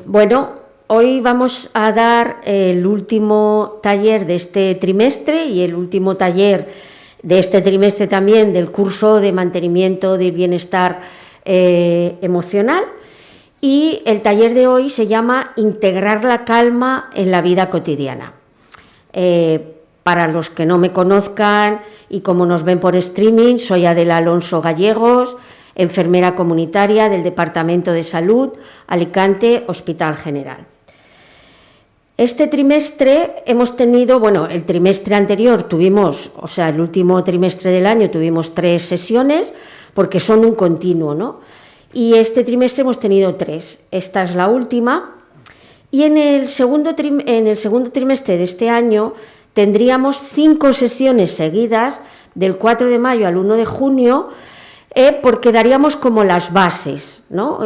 Bueno, hoy vamos a dar el último taller de este trimestre y el último taller de este trimestre también del curso de mantenimiento del bienestar emocional, y el taller de hoy se llama Integrar la calma en la vida cotidiana. Para los que no me conozcan y como nos ven por streaming, soy Adela Alonso Gallegos, enfermera comunitaria del Departamento de Salud, Alicante, Hospital General. Este trimestre hemos tenido, bueno, el trimestre anterior tuvimos, o sea, el último trimestre del año tuvimos 3 sesiones, porque son un continuo, ¿no? Y este trimestre hemos tenido 3, esta es la última, y en el segundo trimestre de este año tendríamos 5 sesiones seguidas, del 4 de mayo al 1 de junio, porque daríamos como las bases, ¿no?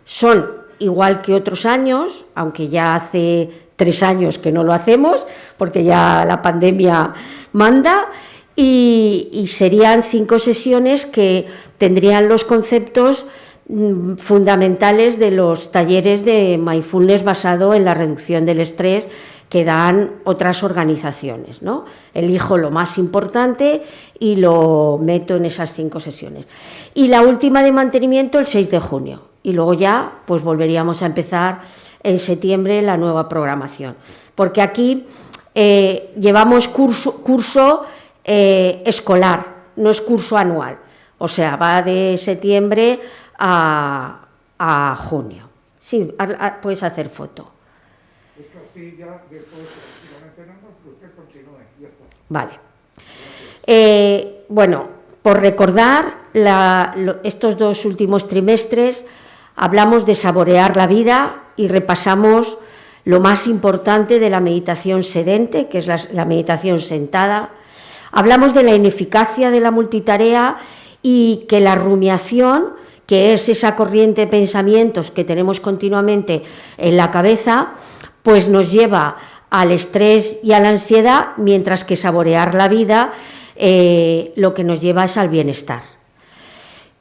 Son igual que otros años, aunque ya hace 3 años que no lo hacemos, porque ya la pandemia manda, y serían 5 sesiones que tendrían los conceptos fundamentales de los talleres de mindfulness basado en la reducción del estrés que dan otras organizaciones, ¿no? Elijo lo más importante y lo meto en esas 5 sesiones. Y la última de mantenimiento el 6 de junio. Y luego ya pues volveríamos a empezar en septiembre la nueva programación. Porque aquí llevamos curso escolar, no es curso anual. O sea, va de septiembre a junio. Sí, puedes hacer foto. Sí, ya después lo mencionamos, pero usted continúe. Vale. Bueno, por recordar, estos 2 últimos trimestres hablamos de saborear la vida y repasamos lo más importante de la meditación sedente, que es la meditación sentada. Hablamos de la ineficacia de la multitarea y que la rumiación, que es esa corriente de pensamientos que tenemos continuamente en la cabeza, pues nos lleva al estrés y a la ansiedad, mientras que saborear la vida lo que nos lleva es al bienestar.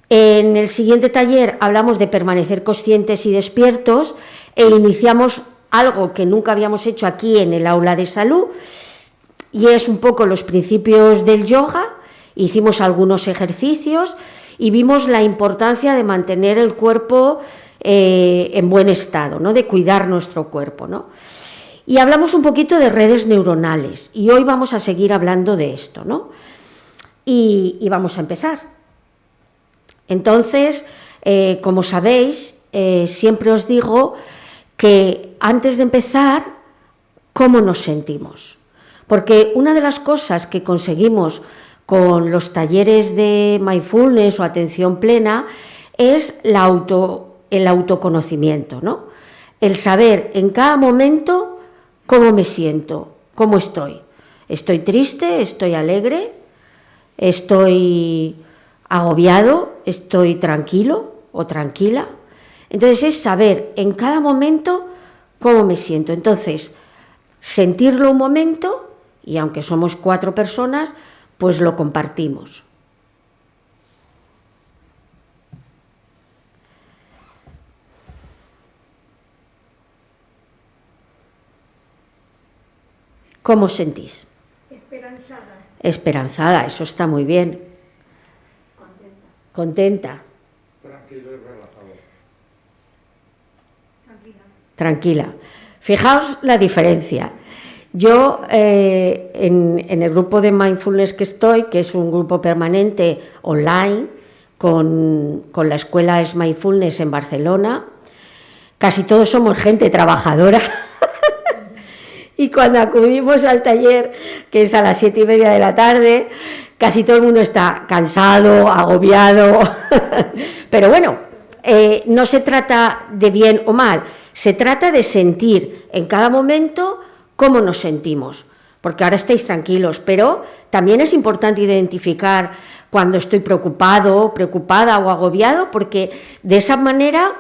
En el siguiente taller hablamos de permanecer conscientes y despiertos e iniciamos algo que nunca habíamos hecho aquí en el aula de salud, y es un poco los principios del yoga. Hicimos algunos ejercicios y vimos la importancia de mantener el cuerpo en buen estado, ¿no? De cuidar nuestro cuerpo, ¿no? Y hablamos un poquito de redes neuronales, y hoy vamos a seguir hablando de esto, ¿no? Y vamos a empezar. Entonces, como sabéis, siempre os digo que antes de empezar, ¿cómo nos sentimos? Porque una de las cosas que conseguimos con los talleres de mindfulness o atención plena es el autoconocimiento, ¿no? El saber en cada momento cómo me siento, cómo estoy. ¿Estoy triste? ¿Estoy alegre? ¿Estoy agobiado? ¿Estoy tranquilo o tranquila? Entonces es saber en cada momento cómo me siento. Entonces, sentirlo un momento, y aunque somos 4 personas, pues lo compartimos. ¿Cómo os sentís? Esperanzada. Esperanzada, eso está muy bien. Contenta. Tranquilo y relajado. Tranquila. Fijaos la diferencia. Yo, en el grupo de mindfulness que estoy, que es un grupo permanente online, con la escuela es Mindfulness en Barcelona, casi todos somos gente trabajadora. Y cuando acudimos al taller, que es a las 7:30 de la tarde, casi todo el mundo está cansado, agobiado. Pero bueno, no se trata de bien o mal, se trata de sentir en cada momento cómo nos sentimos. Porque ahora estáis tranquilos, pero también es importante identificar cuando estoy preocupado, preocupada o agobiado, porque de esa manera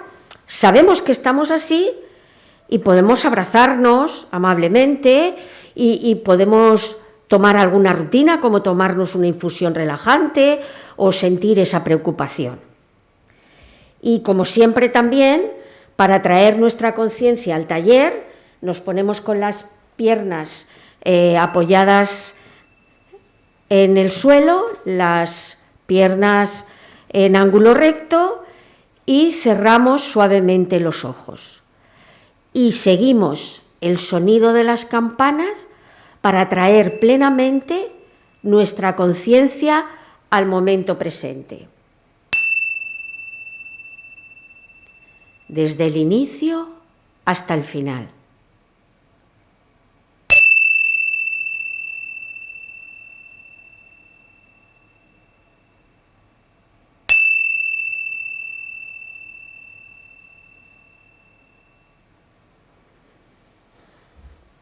sabemos que estamos así y podemos abrazarnos amablemente y podemos tomar alguna rutina, como tomarnos una infusión relajante o sentir esa preocupación. Y como siempre también, para traer nuestra conciencia al taller, nos ponemos con las piernas apoyadas en el suelo, las piernas en ángulo recto y cerramos suavemente los ojos. Y seguimos el sonido de las campanas para traer plenamente nuestra conciencia al momento presente. Desde el inicio hasta el final.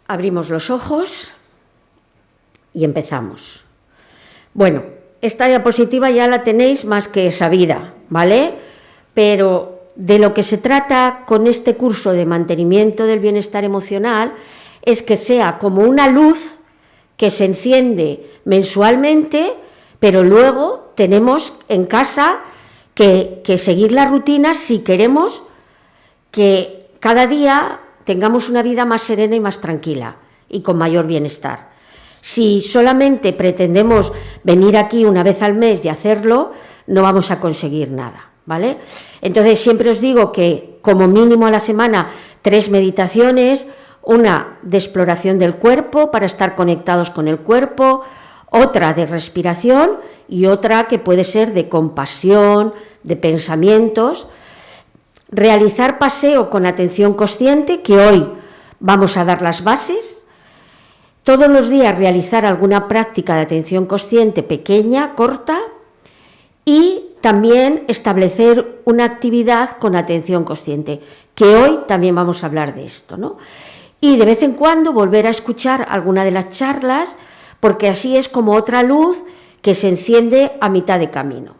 Abrimos los ojos y empezamos. Bueno, esta diapositiva ya la tenéis más que sabida, ¿vale? Pero de lo que se trata con este curso de mantenimiento del bienestar emocional es que sea como una luz que se enciende mensualmente, pero luego tenemos en casa que seguir la rutina si queremos que cada día tengamos una vida más serena y más tranquila y con mayor bienestar. Si solamente pretendemos venir aquí una vez al mes y hacerlo, no vamos a conseguir nada, ¿vale? Entonces siempre os digo que como mínimo a la semana 3 meditaciones, una de exploración del cuerpo para estar conectados con el cuerpo, otra de respiración y otra que puede ser de compasión, de pensamientos. Realizar paseo con atención consciente, que hoy vamos a dar las bases. Todos los días realizar alguna práctica de atención consciente pequeña, corta, y también establecer una actividad con atención consciente, que hoy también vamos a hablar de esto, ¿no? Y de vez en cuando volver a escuchar alguna de las charlas, porque así es como otra luz que se enciende a mitad de camino.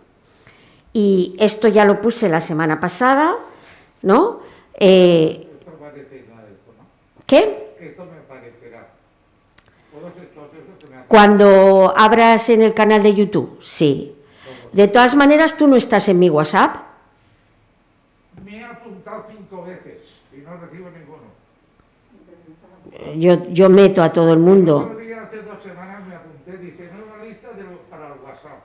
Y esto ya lo puse la semana pasada, ¿no? ¿Qué? Esto me parecerá. Cuando abras en el canal de YouTube, sí. De todas maneras, tú no estás en mi WhatsApp. Me he apuntado 5 veces y no recibo ninguno. Yo meto a todo el mundo. Hace 2 semanas me apunté, dice, no una lista para el WhatsApp.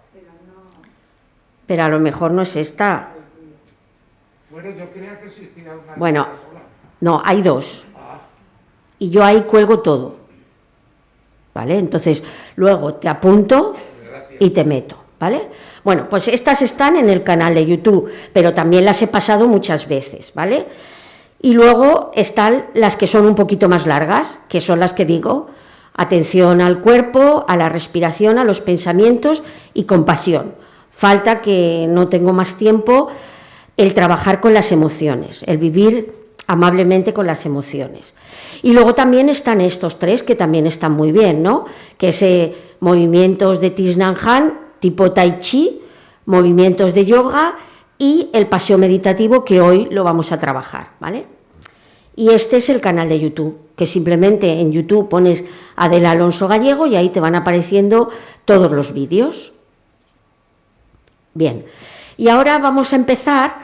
Pero a lo mejor no es esta. Bueno, yo creía que existía una Bueno, lista sola. no, hay 2. Y yo ahí cuelgo todo. ¿Vale? Entonces, luego te apunto y te meto, ¿vale? Bueno, pues estas están en el canal de YouTube, pero también las he pasado muchas veces, ¿vale? Y luego están las que son un poquito más largas, que son las que digo, atención al cuerpo, a la respiración, a los pensamientos y compasión. Falta que no tengo más tiempo, el trabajar con las emociones, el vivir amablemente con las emociones. Y luego también están estos 3 que también están muy bien, ¿no? Que es movimientos de Thich Nhat Hanh, tipo Tai Chi, movimientos de yoga y el paseo meditativo que hoy lo vamos a trabajar, ¿vale? Y este es el canal de YouTube, que simplemente en YouTube pones Adela Alonso Gallego y ahí te van apareciendo todos los vídeos. Bien, y ahora vamos a empezar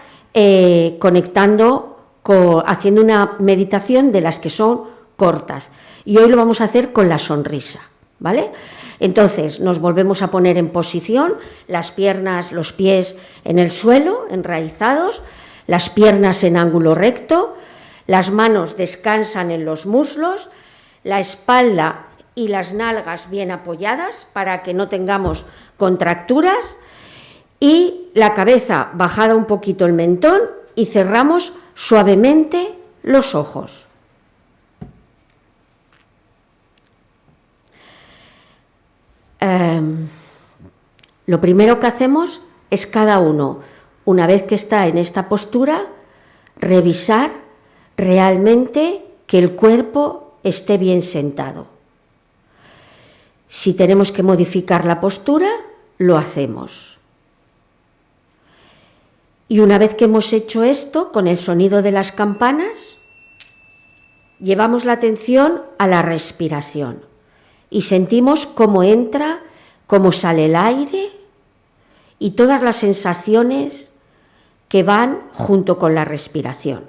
haciendo una meditación de las que son cortas. Y hoy lo vamos a hacer con la sonrisa, ¿vale? Entonces nos volvemos a poner en posición, las piernas, los pies en el suelo, enraizados, las piernas en ángulo recto, las manos descansan en los muslos, la espalda y las nalgas bien apoyadas para que no tengamos contracturas y la cabeza bajada un poquito el mentón y cerramos suavemente los ojos. Lo primero que hacemos es cada uno, una vez que está en esta postura, revisar realmente que el cuerpo esté bien sentado. Si tenemos que modificar la postura, lo hacemos. Y una vez que hemos hecho esto, con el sonido de las campanas, llevamos la atención a la respiración y sentimos cómo entra, cómo sale el aire y todas las sensaciones que van junto con la respiración.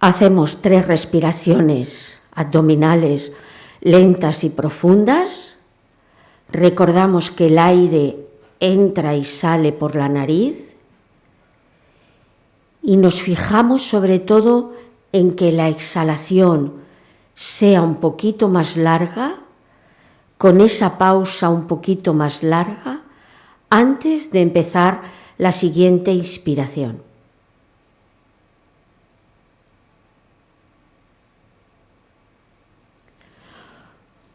Hacemos 3 respiraciones abdominales lentas y profundas. Recordamos que el aire entra y sale por la nariz y nos fijamos sobre todo en que la exhalación sea un poquito más larga, con esa pausa un poquito más larga, antes de empezar la siguiente inspiración.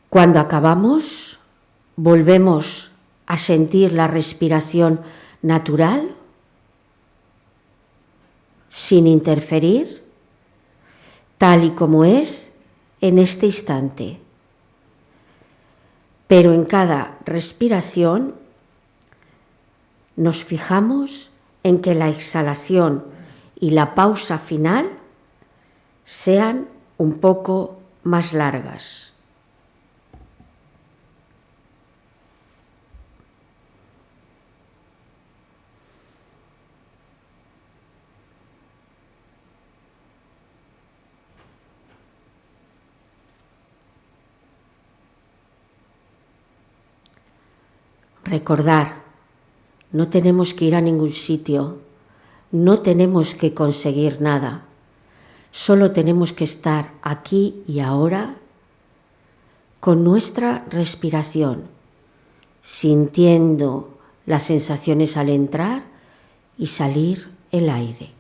Cuando acabamos, volvemos a sentir la respiración natural, sin interferir, tal y como es en este instante. Pero en cada respiración nos fijamos en que la exhalación y la pausa final sean un poco más largas. Recordar, no tenemos que ir a ningún sitio, no tenemos que conseguir nada, solo tenemos que estar aquí y ahora con nuestra respiración, sintiendo las sensaciones al entrar y salir el aire.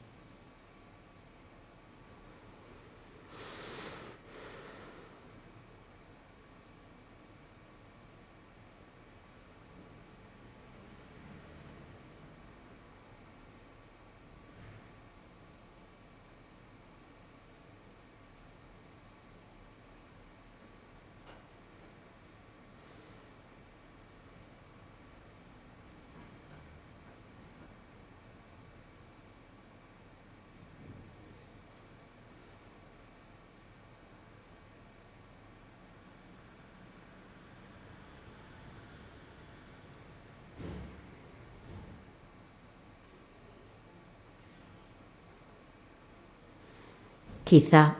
Quizá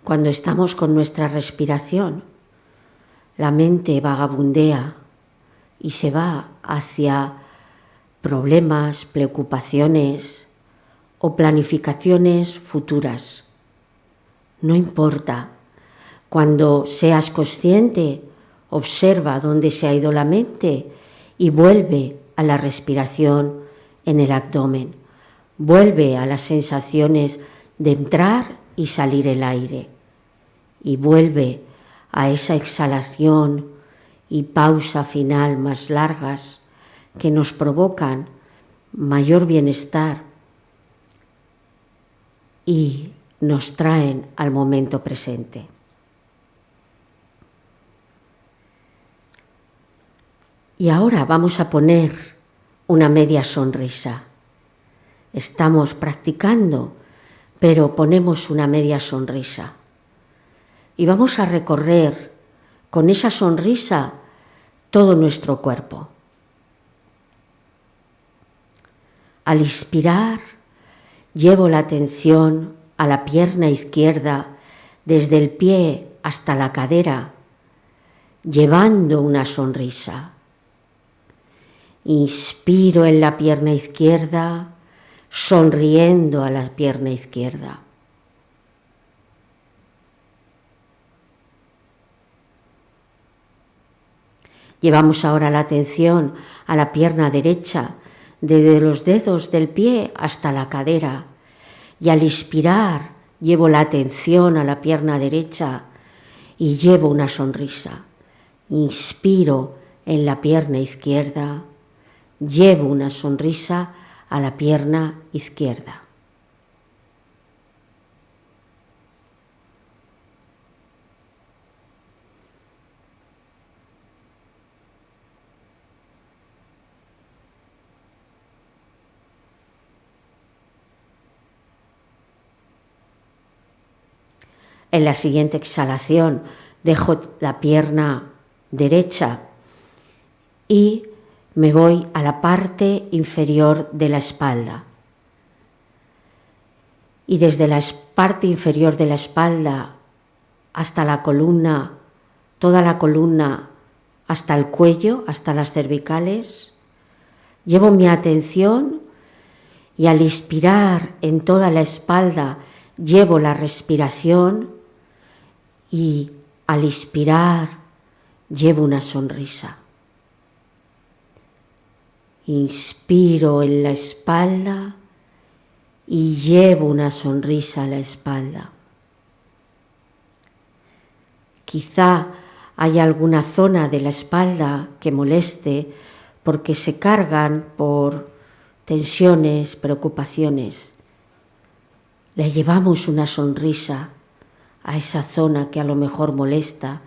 cuando estamos con nuestra respiración, la mente vagabundea y se va hacia problemas, preocupaciones o planificaciones futuras. No importa. Cuando seas consciente, observa dónde se ha ido la mente y vuelve a la respiración en el abdomen. Vuelve a las sensaciones de entrar y salir el aire. Y vuelve a esa exhalación y pausa final más largas que nos provocan mayor bienestar y nos traen al momento presente. Y ahora vamos a poner una media sonrisa. Estamos practicando, pero ponemos una media sonrisa. Y vamos a recorrer con esa sonrisa todo nuestro cuerpo. Al inspirar, llevo la atención a la pierna izquierda desde el pie hasta la cadera, llevando una sonrisa. Inspiro en la pierna izquierda, sonriendo a la pierna izquierda. Llevamos ahora la atención a la pierna derecha, desde los dedos del pie hasta la cadera. Y al inspirar, llevo la atención a la pierna derecha y llevo una sonrisa. Inspiro en la pierna izquierda, llevo una sonrisa a la pierna izquierda. En la siguiente exhalación dejo la pierna derecha y me voy a la parte inferior de la espalda. y desde la parte inferior de la espalda hasta la columna, toda la columna hasta el cuello, hasta las cervicales. Llevo mi atención y al inspirar en toda la espalda llevo la respiración y al inspirar llevo una sonrisa. Inspiro en la espalda y llevo una sonrisa a la espalda. Quizá haya alguna zona de la espalda que moleste porque se cargan por tensiones, preocupaciones. Le llevamos una sonrisa a esa zona que a lo mejor molesta,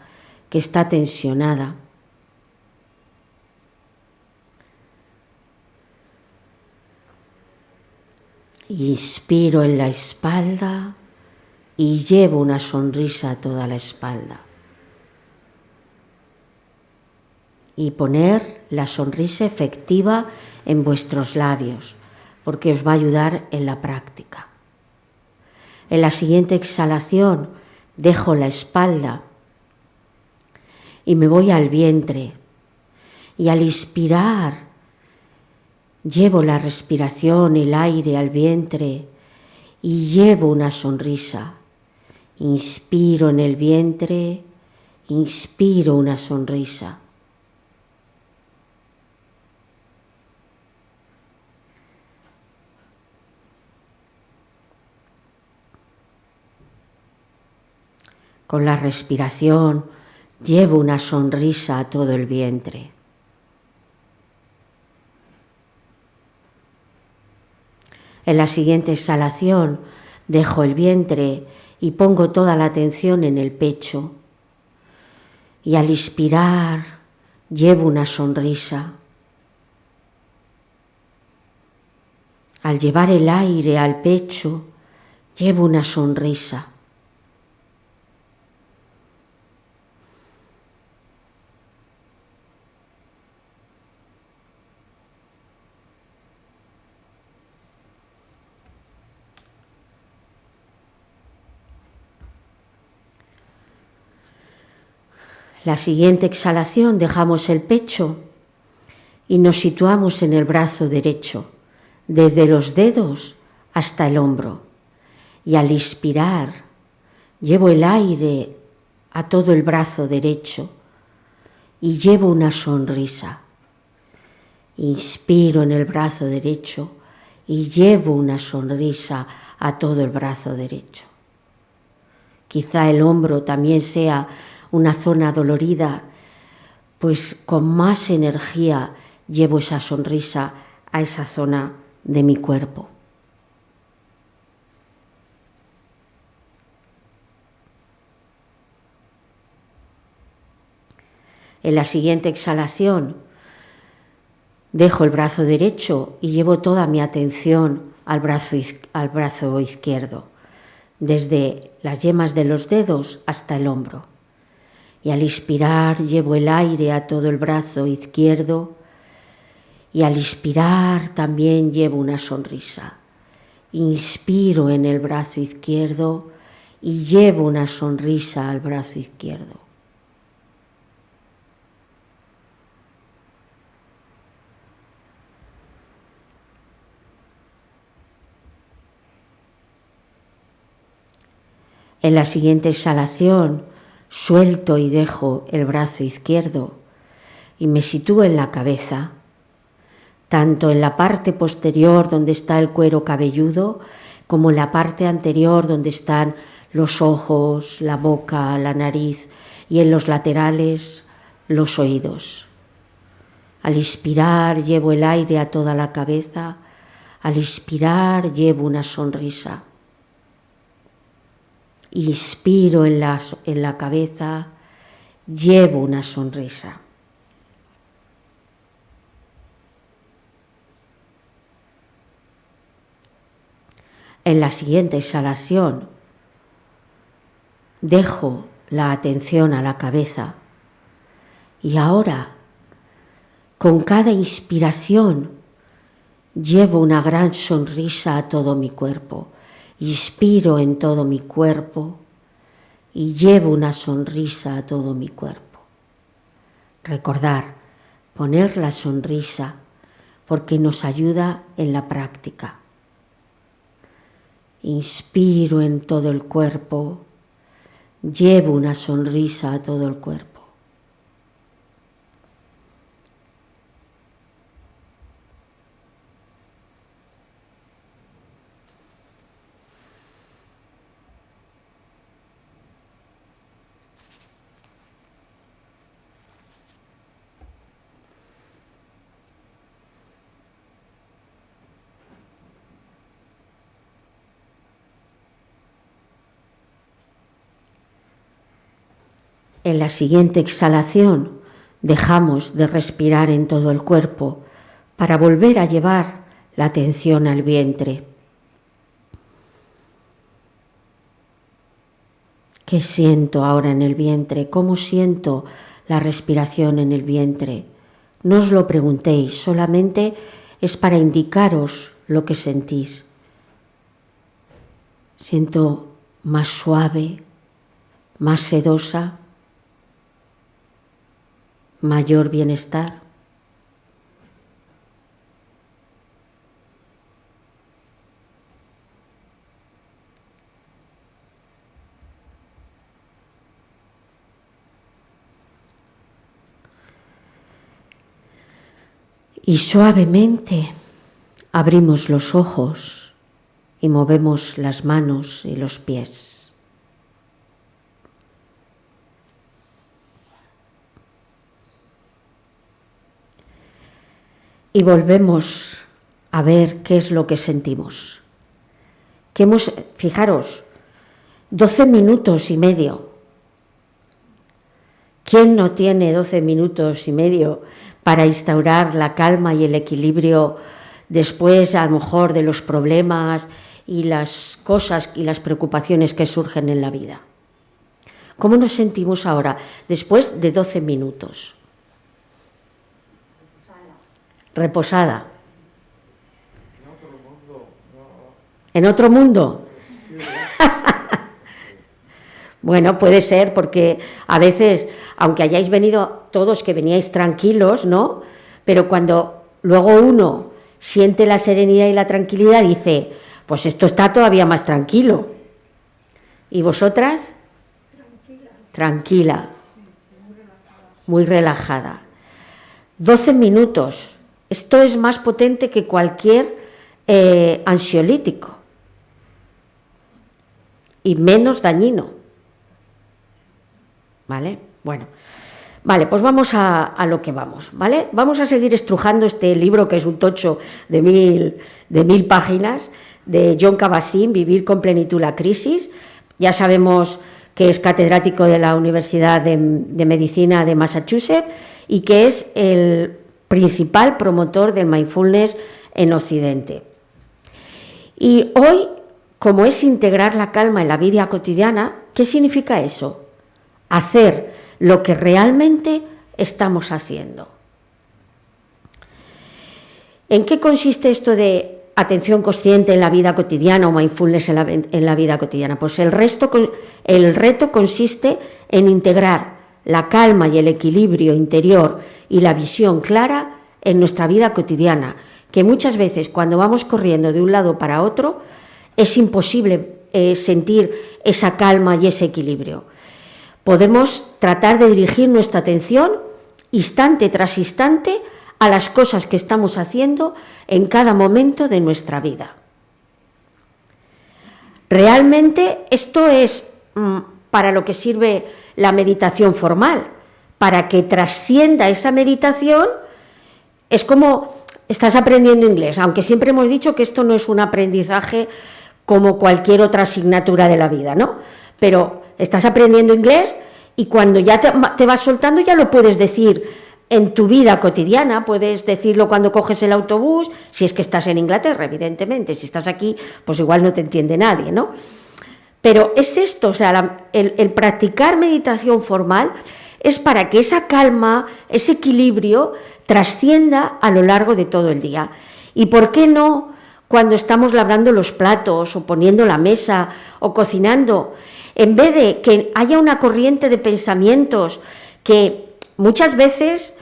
que está tensionada. Inspiro en la espalda y llevo una sonrisa a toda la espalda. Y poner la sonrisa efectiva en vuestros labios, porque os va a ayudar en la práctica. En la siguiente exhalación dejo la espalda y me voy al vientre. Y al inspirar llevo la respiración, el aire al vientre y llevo una sonrisa. Inspiro en el vientre, inspiro una sonrisa. Con la respiración llevo una sonrisa a todo el vientre. En la siguiente exhalación dejo el vientre y pongo toda la atención en el pecho. Y al inspirar llevo una sonrisa. Al llevar el aire al pecho llevo una sonrisa. La siguiente exhalación dejamos el pecho y nos situamos en el brazo derecho, desde los dedos hasta el hombro. Y al inspirar, llevo el aire a todo el brazo derecho y llevo una sonrisa. Inspiro en el brazo derecho y llevo una sonrisa a todo el brazo derecho. Quizá el hombro también sea una zona dolorida, pues con más energía llevo esa sonrisa a esa zona de mi cuerpo. En la siguiente exhalación dejo el brazo derecho y llevo toda mi atención al brazo izquierdo, desde las yemas de los dedos hasta el hombro. Y al inspirar llevo el aire a todo el brazo izquierdo y al inspirar también llevo una sonrisa. Inspiro en el brazo izquierdo y llevo una sonrisa al brazo izquierdo. En la siguiente exhalación suelto y dejo el brazo izquierdo y me sitúo en la cabeza, tanto en la parte posterior donde está el cuero cabelludo, como en la parte anterior donde están los ojos, la boca, la nariz y en los laterales los oídos. Al inspirar llevo el aire a toda la cabeza, al inspirar llevo una sonrisa. Inspiro en la cabeza, llevo una sonrisa. En la siguiente exhalación, dejo la atención a la cabeza y ahora, con cada inspiración, llevo una gran sonrisa a todo mi cuerpo inspiro en todo mi cuerpo y llevo una sonrisa a todo mi cuerpo. Recordar, poner la sonrisa porque nos ayuda en la práctica. Inspiro en todo el cuerpo, llevo una sonrisa a todo el cuerpo. En la siguiente exhalación dejamos de respirar en todo el cuerpo para volver a llevar la atención al vientre. ¿Qué siento ahora en el vientre? ¿Cómo siento la respiración en el vientre? No os lo preguntéis, solamente es para indicaros lo que sentís. Siento más suave, más sedosa, mayor bienestar. Y suavemente abrimos los ojos y movemos las manos y los pies. Y volvemos a ver qué es lo que sentimos. Fijaros, 12 minutos y medio. ¿Quién no tiene 12 minutos y medio para instaurar la calma y el equilibrio después, a lo mejor, de los problemas y las cosas y las preocupaciones que surgen en la vida? ¿Cómo nos sentimos ahora, después de 12 minutos? Reposada. ¿En otro mundo? Bueno, puede ser, porque a veces, aunque hayáis venido todos que veníais tranquilos, ¿no? Pero cuando luego uno siente la serenidad y la tranquilidad, dice, pues esto está todavía más tranquilo. ¿Y vosotras? Tranquila. Muy relajada. 12 minutos. Esto es más potente que cualquier ansiolítico y menos dañino. ¿Vale? Bueno, vale, pues vamos a lo que vamos, ¿vale? Vamos a seguir estrujando este libro que es un tocho de mil páginas de Jon Kabat-Zinn, Vivir con plenitud la crisis. Ya sabemos que es catedrático de la Universidad de Medicina de Massachusetts y que es el principal promotor del mindfulness en Occidente. Y hoy, como es integrar la calma en la vida cotidiana, ¿qué significa eso? Hacer lo que realmente estamos haciendo. ¿En qué consiste esto de atención consciente en la vida cotidiana o mindfulness en la vida cotidiana? Pues el reto consiste en integrar la calma y el equilibrio interior y la visión clara en nuestra vida cotidiana, que muchas veces cuando vamos corriendo de un lado para otro es imposible sentir esa calma y ese equilibrio. Podemos tratar de dirigir nuestra atención instante tras instante a las cosas que estamos haciendo en cada momento de nuestra vida. Realmente esto es para lo que sirve la meditación formal, para que trascienda esa meditación. Es como estás aprendiendo inglés, aunque siempre hemos dicho que esto no es un aprendizaje como cualquier otra asignatura de la vida, ¿no? Pero estás aprendiendo inglés y cuando ya te vas soltando ya lo puedes decir en tu vida cotidiana, puedes decirlo cuando coges el autobús, si es que estás en Inglaterra, evidentemente, si estás aquí, pues igual no te entiende nadie, ¿no? Pero es esto, o sea, el practicar meditación formal es para que esa calma, ese equilibrio trascienda a lo largo de todo el día. ¿Y por qué no cuando estamos lavando los platos o poniendo la mesa o cocinando, en vez de que haya una corriente de pensamientos que muchas veces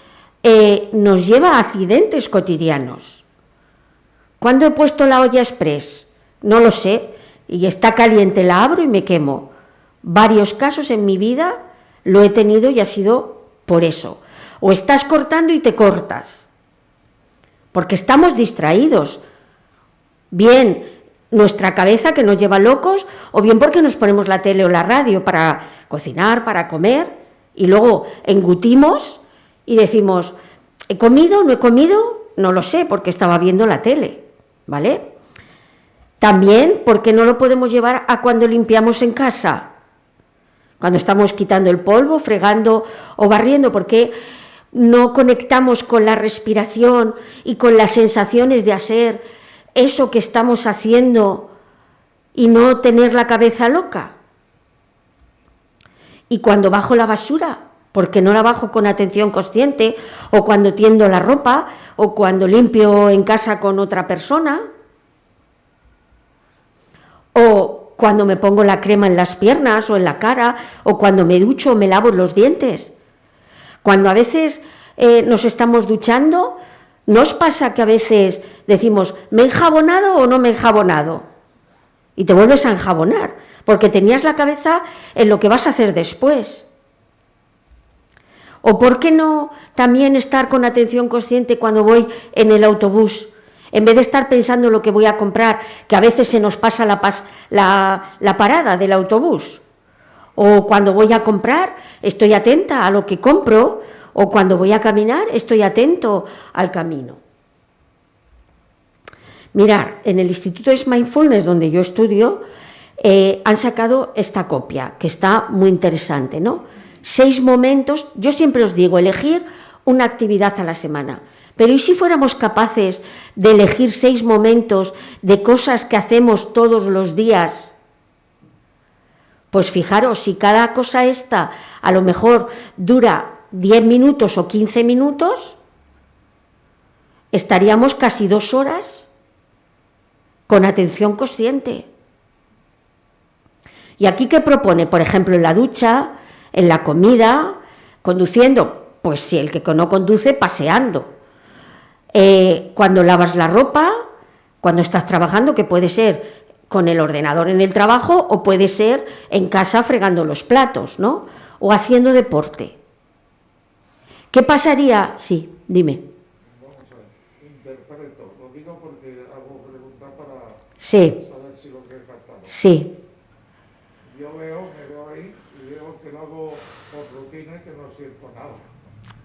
nos lleva a accidentes cotidianos. ¿Cuándo he puesto la olla express? No lo sé, y está caliente, la abro y me quemo. Varios casos en mi vida lo he tenido y ha sido por eso. O estás cortando y te cortas, porque estamos distraídos. Bien, nuestra cabeza que nos lleva locos, o bien porque nos ponemos la tele o la radio para cocinar, para comer, y luego engutimos y decimos, ¿he comido? ¿No he comido? No lo sé, porque estaba viendo la tele, ¿vale? También, porque no lo podemos llevar a cuando limpiamos en casa, cuando estamos quitando el polvo, fregando o barriendo, porque no conectamos con la respiración y con las sensaciones de hacer eso que estamos haciendo y no tener la cabeza loca. Y cuando bajo la basura, porque no la bajo con atención consciente, o cuando tiendo la ropa, o cuando limpio en casa con otra persona, o cuando me pongo la crema en las piernas o en la cara, o cuando me ducho o me lavo los dientes. Cuando a veces nos estamos duchando, ¿no os pasa que a veces decimos, ¿me he enjabonado o no me he enjabonado? Y te vuelves a enjabonar, porque tenías la cabeza en lo que vas a hacer después. ¿O por qué no también estar con atención consciente cuando voy en el autobús? En vez de estar pensando en lo que voy a comprar, que a veces se nos pasa la parada del autobús. O cuando voy a comprar, estoy atenta a lo que compro, o cuando voy a caminar, estoy atento al camino. Mirad, en el Instituto de Mindfulness, donde yo estudio, han sacado esta copia, que está muy interesante, ¿no? 6 momentos, yo siempre os digo, elegir una actividad a la semana. Pero ¿y si fuéramos capaces de elegir 6 momentos de cosas que hacemos todos los días? Pues fijaros, si cada cosa esta a lo mejor dura 10 minutos o 15 minutos, estaríamos casi 2 horas con atención consciente. ¿Y aquí qué propone? Por ejemplo, en la ducha, en la comida, conduciendo, pues si el que no conduce, paseando. Cuando lavas la ropa, cuando estás trabajando, que puede ser con el ordenador en el trabajo o puede ser en casa fregando los platos, ¿no? O haciendo deporte. ¿Qué pasaría? Sí, dime. Vamos a ver, interpreto, lo digo porque hago preguntas para Sí. saber si lo que he captado. Sí. Yo me veo ahí y veo que lo hago por rutina y que no siento nada.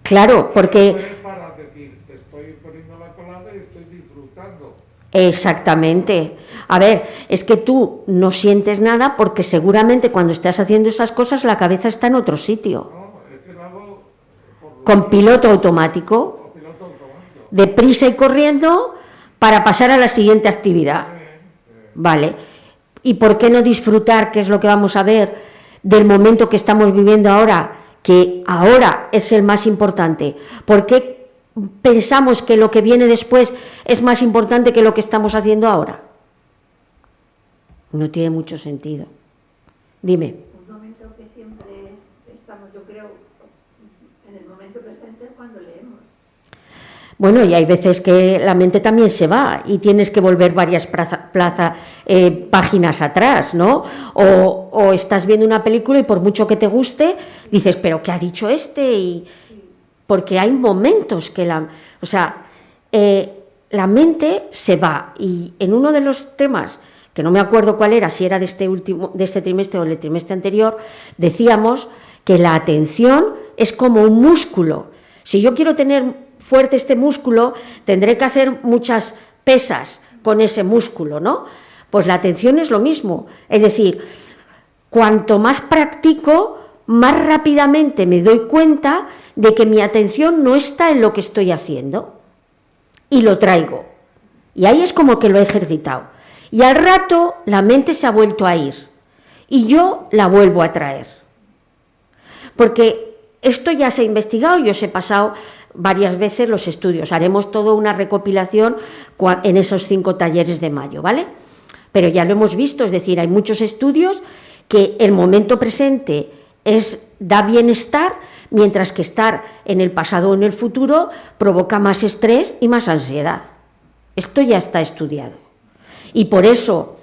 Claro, porque... Es para decir, estoy poniendo la colada y estoy disfrutando. Exactamente. A ver, es que tú no sientes nada porque seguramente cuando estás haciendo esas cosas la cabeza está en otro sitio. No, es que lo hago Con piloto automático, deprisa y corriendo para pasar a la siguiente actividad. Vale. ¿Y por qué no disfrutar, que es lo que vamos a ver, del momento que estamos viviendo ahora, que ahora es el más importante? ¿Por qué pensamos que lo que viene después es más importante que lo que estamos haciendo ahora? No tiene mucho sentido. Dime. Un momento que siempre estamos, yo creo, en el momento presente cuando leemos. Bueno, y hay veces que la mente también se va y tienes que volver varias páginas atrás, ¿no? O estás viendo una película y por mucho que te guste, dices, ¿pero qué ha dicho este? Y porque hay momentos que la mente se va. Y en uno de los temas, que no me acuerdo cuál era, si era de este trimestre o del trimestre anterior, decíamos que la atención es como un músculo. Si yo quiero tener fuerte este músculo, tendré que hacer muchas pesas con ese músculo, ¿no? Pues la atención es lo mismo. Es decir, cuanto más practico, más rápidamente me doy cuenta de que mi atención no está en lo que estoy haciendo y lo traigo. Y ahí es como que lo he ejercitado. Y al rato la mente se ha vuelto a ir y yo la vuelvo a traer. Porque Esto ya se ha investigado y os he pasado varias veces los estudios. Haremos toda una recopilación en esos 5 talleres de mayo, ¿vale? Pero ya lo hemos visto, es decir, hay muchos estudios que el momento presente da bienestar, mientras que estar en el pasado o en el futuro provoca más estrés y más ansiedad. Esto ya está estudiado. Y por eso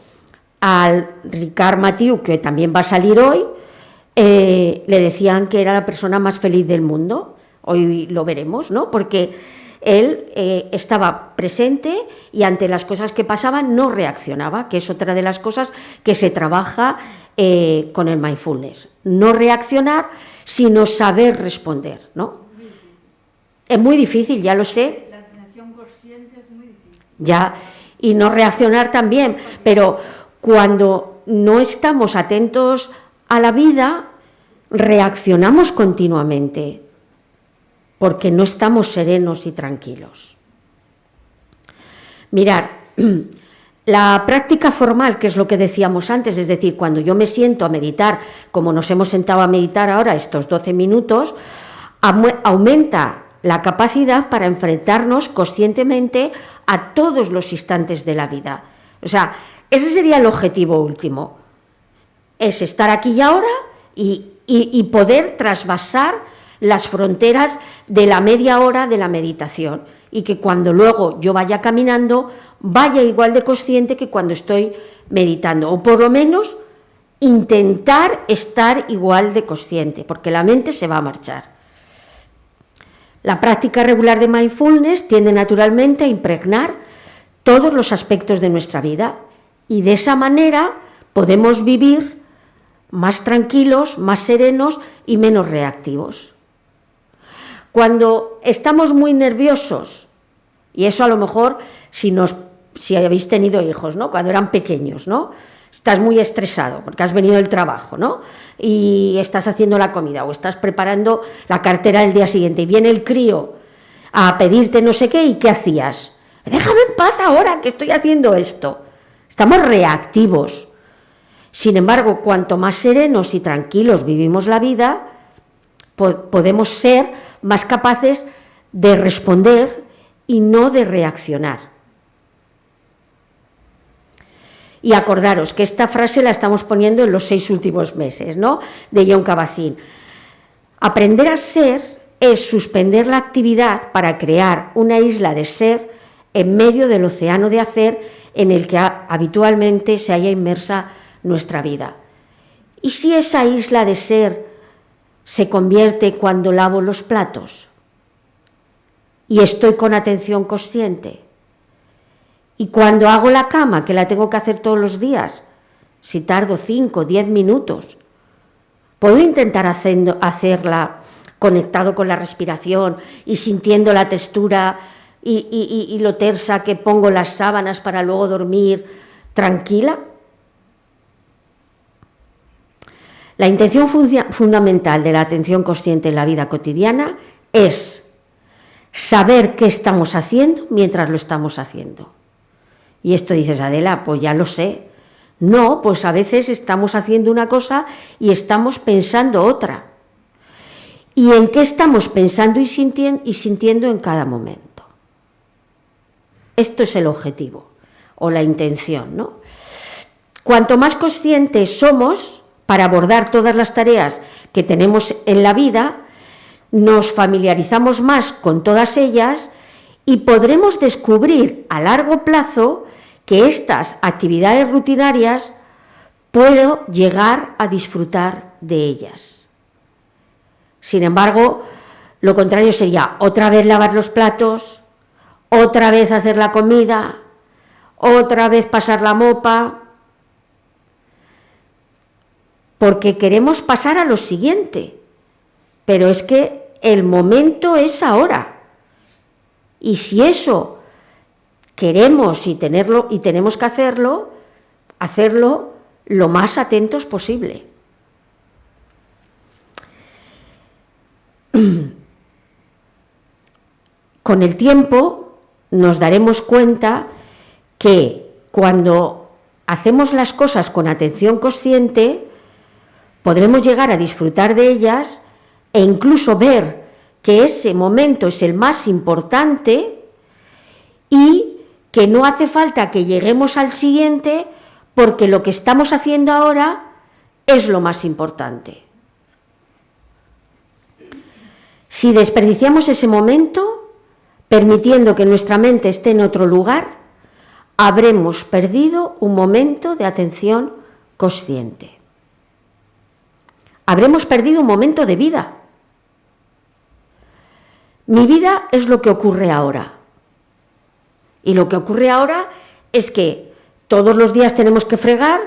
al Ricard Matiu, que también va a salir hoy, le decían que era la persona más feliz del mundo. Hoy lo veremos, ¿no? Porque él estaba presente y ante las cosas que pasaban no reaccionaba, que es otra de las cosas que se trabaja con el mindfulness. No reaccionar, sino saber responder, ¿no? Es muy difícil, ya lo sé. La atención consciente es muy difícil. Ya, y no reaccionar también, pero cuando no estamos atentos a la vida, reaccionamos continuamente, porque no estamos serenos y tranquilos. Mirad, la práctica formal, que es lo que decíamos antes, es decir, cuando yo me siento a meditar, como nos hemos sentado a meditar ahora estos 12 minutos, aumenta la capacidad para enfrentarnos conscientemente a todos los instantes de la vida. O sea, ese sería el objetivo último, es estar aquí y ahora y poder trasvasar las fronteras de la media hora de la meditación, y que cuando luego yo vaya caminando vaya igual de consciente que cuando estoy meditando, o por lo menos intentar estar igual de consciente, porque la mente se va a marchar. La práctica regular de mindfulness tiende naturalmente a impregnar todos los aspectos de nuestra vida, y de esa manera podemos vivir más tranquilos, más serenos y menos reactivos. Cuando estamos muy nerviosos, y eso a lo mejor si habéis tenido hijos, ¿no? Cuando eran pequeños, ¿no? Estás muy estresado porque has venido del trabajo, ¿no? Y estás haciendo la comida o estás preparando la cartera del día siguiente y viene el crío a pedirte no sé qué, ¿y qué hacías? Déjame en paz ahora que estoy haciendo esto. Estamos reactivos. Sin embargo, cuanto más serenos y tranquilos vivimos la vida, podemos ser más capaces de responder y no de reaccionar. Y acordaros que esta frase la estamos poniendo en los 6 últimos meses, ¿no? De Jon Kabat-Zinn. Aprender a ser es suspender la actividad para crear una isla de ser en medio del océano de hacer en el que habitualmente se halla inmersa nuestra vida. ¿Y si esa isla de ser se convierte cuando lavo los platos y estoy con atención consciente? Y cuando hago la cama, que la tengo que hacer todos los días, si tardo 5 o 10 minutos, puedo intentar hacerla conectado con la respiración y sintiendo la textura y lo tersa que pongo las sábanas para luego dormir tranquila. La intención fundamental de la atención consciente en la vida cotidiana es saber qué estamos haciendo mientras lo estamos haciendo. Y esto dices, Adela, pues ya lo sé. No, pues a veces estamos haciendo una cosa y estamos pensando otra. ¿Y en qué estamos pensando y sintiendo en cada momento? Esto es el objetivo o la intención, ¿no? Cuanto más conscientes somos para abordar todas las tareas que tenemos en la vida, nos familiarizamos más con todas ellas y podremos descubrir a largo plazo que estas actividades rutinarias puedo llegar a disfrutar de ellas. Sin embargo, lo contrario sería otra vez lavar los platos, otra vez hacer la comida, otra vez pasar la mopa, porque queremos pasar a lo siguiente, pero es que el momento es ahora. Y si eso queremos y tenemos que hacerlo lo más atentos posible. Con el tiempo nos daremos cuenta que cuando hacemos las cosas con atención consciente, podremos llegar a disfrutar de ellas e incluso ver que ese momento es el más importante y que no hace falta que lleguemos al siguiente porque lo que estamos haciendo ahora es lo más importante. Si desperdiciamos ese momento, permitiendo que nuestra mente esté en otro lugar, habremos perdido un momento de atención consciente. Habremos perdido un momento de vida. Mi vida es lo que ocurre ahora. Y lo que ocurre ahora es que todos los días tenemos que fregar,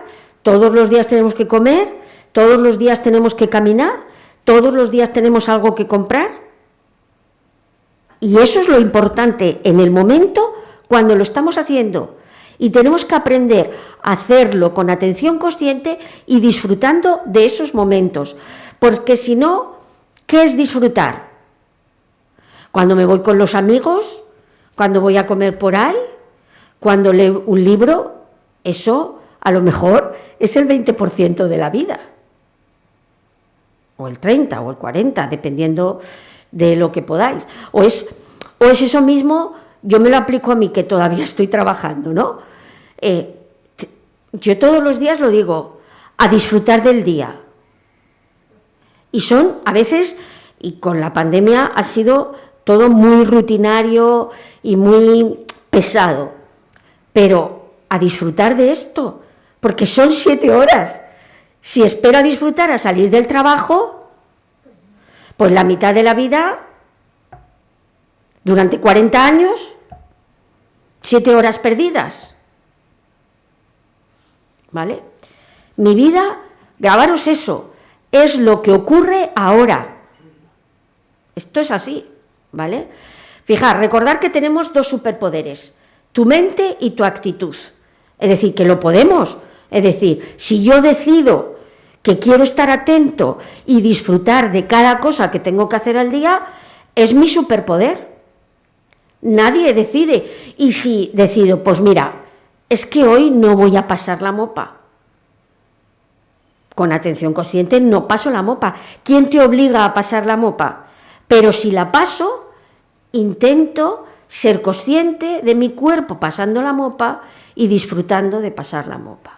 todos los días tenemos que comer, todos los días tenemos que caminar, todos los días tenemos algo que comprar. Y eso es lo importante en el momento cuando lo estamos haciendo. Y tenemos que aprender a hacerlo con atención consciente y disfrutando de esos momentos. Porque si no, ¿qué es disfrutar? Cuando me voy con los amigos, cuando voy a comer por ahí, cuando leo un libro, eso a lo mejor es el 20% de la vida. O el 30 o el 40, dependiendo de lo que podáis. O es eso mismo, yo me lo aplico a mí, que todavía estoy trabajando, ¿no? Yo todos los días lo digo, a disfrutar del día. Y son, a veces, y con la pandemia ha sido todo muy rutinario y muy pesado, pero a disfrutar de esto, porque son 7 horas. Si espero a disfrutar a salir del trabajo, pues la mitad de la vida, durante 40 años, 7 horas perdidas. ¿Vale? Mi vida, grabaros eso, es lo que ocurre ahora. Esto es así, ¿vale? Fijar, recordar que tenemos 2 superpoderes, tu mente y tu actitud. Es decir, que lo podemos. Es decir, si yo decido que quiero estar atento y disfrutar de cada cosa que tengo que hacer al día, es mi superpoder. Nadie decide. Y si decido, pues mira, es que hoy no voy a pasar la mopa. Con atención consciente no paso la mopa. ¿Quién te obliga a pasar la mopa? Pero si la paso, intento ser consciente de mi cuerpo pasando la mopa y disfrutando de pasar la mopa.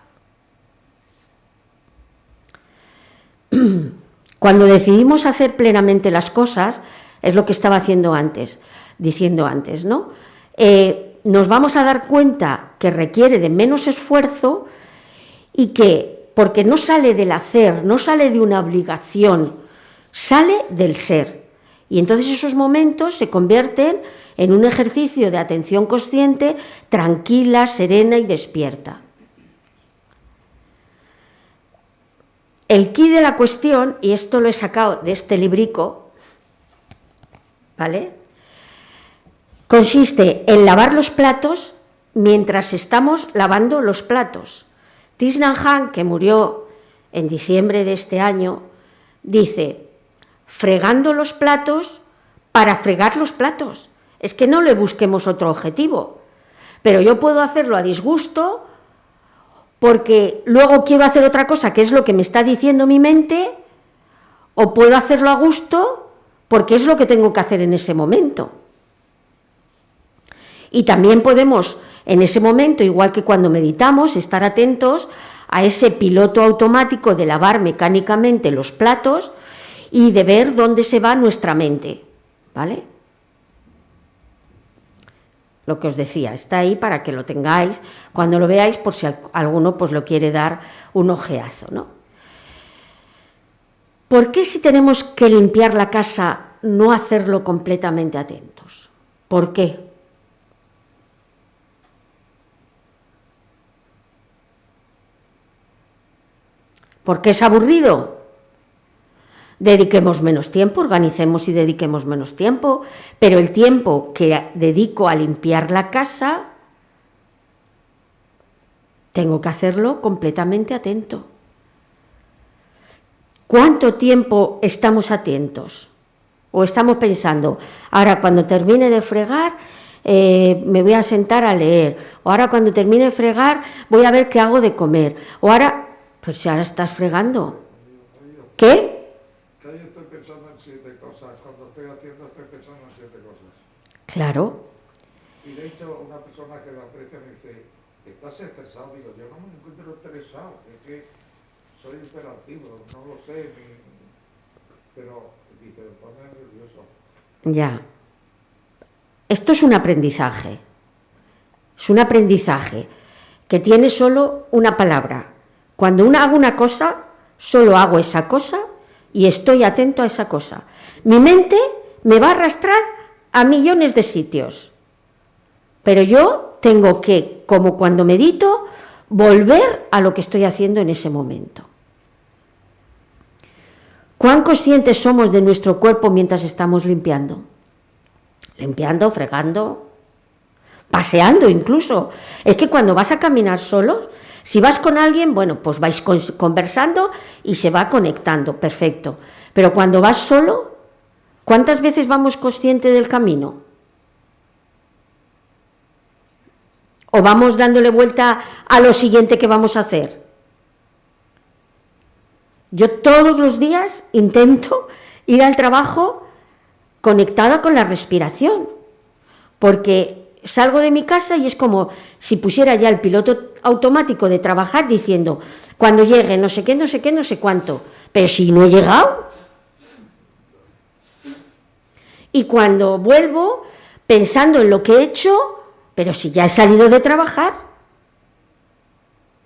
Cuando decidimos hacer plenamente las cosas, es lo que estaba diciendo antes, ¿no? Nos vamos a dar cuenta que requiere de menos esfuerzo y que, porque no sale del hacer, no sale de una obligación, sale del ser. Y entonces esos momentos se convierten en un ejercicio de atención consciente, tranquila, serena y despierta. El quid de la cuestión, y esto lo he sacado de este librico, ¿vale?, consiste en lavar los platos mientras estamos lavando los platos. Thich Nhat Hanh, que murió en diciembre de este año, dice, fregando los platos para fregar los platos. Es que no le busquemos otro objetivo. Pero yo puedo hacerlo a disgusto porque luego quiero hacer otra cosa, que es lo que me está diciendo mi mente, o puedo hacerlo a gusto porque es lo que tengo que hacer en ese momento. Y también podemos, en ese momento, igual que cuando meditamos, estar atentos a ese piloto automático de lavar mecánicamente los platos y de ver dónde se va nuestra mente, ¿vale? Lo que os decía, está ahí para que lo tengáis cuando lo veáis, por si alguno pues lo quiere dar un ojeazo, ¿no? ¿Por qué si tenemos que limpiar la casa no hacerlo completamente atentos? ¿Por qué? ¿Porque es aburrido? Dediquemos menos tiempo, organicemos y dediquemos menos tiempo, pero el tiempo que dedico a limpiar la casa, tengo que hacerlo completamente atento. ¿Cuánto tiempo estamos atentos? O estamos pensando, ahora cuando termine de fregar, me voy a sentar a leer, o ahora cuando termine de fregar, voy a ver qué hago de comer, o ahora... Pues si ahora estás fregando. ¿Qué? Que yo estoy pensando en 7 haciendo, estoy pensando en 7 cosas. Claro. Y de hecho, una persona que la aprecia me dice, ¿estás estresado? Digo, yo no me encuentro estresado, es que soy hiperactivo, no lo sé, pero dice, me pone nervioso. Ya. Esto es un aprendizaje. Es un aprendizaje que tiene solo una palabra. Cuando hago una cosa, solo hago esa cosa y estoy atento a esa cosa. Mi mente me va a arrastrar a millones de sitios. Pero yo tengo que, como cuando medito, volver a lo que estoy haciendo en ese momento. ¿Cuán conscientes somos de nuestro cuerpo mientras estamos limpiando? Limpiando, fregando, paseando incluso. Es que cuando vas a caminar solos, si vas con alguien, bueno, pues vais conversando y se va conectando, perfecto. Pero cuando vas solo, ¿cuántas veces vamos conscientes del camino? ¿O vamos dándole vuelta a lo siguiente que vamos a hacer? Yo todos los días intento ir al trabajo conectada con la respiración, porque salgo de mi casa y es como si pusiera ya el piloto automático de trabajar diciendo, cuando llegue no sé qué, no sé qué, no sé cuánto, pero si no he llegado. Y cuando vuelvo pensando en lo que he hecho, pero si ya he salido de trabajar.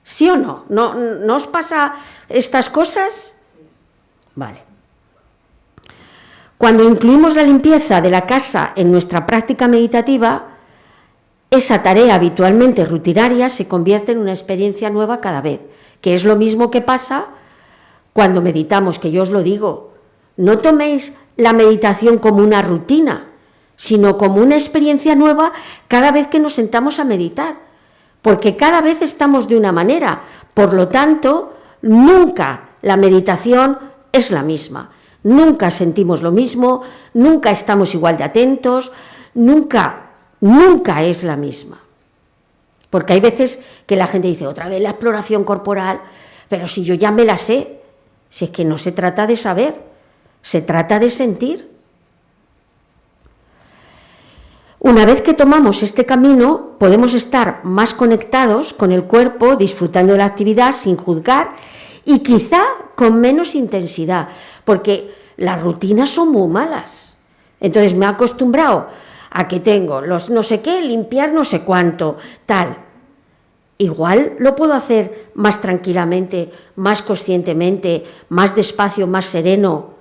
¿Sí o no? ¿No os pasa estas cosas? Vale. Cuando incluimos la limpieza de la casa en nuestra práctica meditativa, esa tarea habitualmente rutinaria se convierte en una experiencia nueva cada vez, que es lo mismo que pasa cuando meditamos, que yo os lo digo. No toméis la meditación como una rutina, sino como una experiencia nueva cada vez que nos sentamos a meditar, porque cada vez estamos de una manera, por lo tanto, nunca la meditación es la misma, nunca sentimos lo mismo, nunca estamos igual de atentos, nunca es la misma. Porque hay veces que la gente dice, otra vez la exploración corporal, pero si yo ya me la sé, si es que no se trata de saber, se trata de sentir. Una vez que tomamos este camino, podemos estar más conectados con el cuerpo, disfrutando de la actividad sin juzgar y quizá con menos intensidad, porque las rutinas son muy malas. Entonces me he acostumbrado a que tengo los no sé qué, limpiar no sé cuánto, tal. Igual lo puedo hacer más tranquilamente, más conscientemente, más despacio, más sereno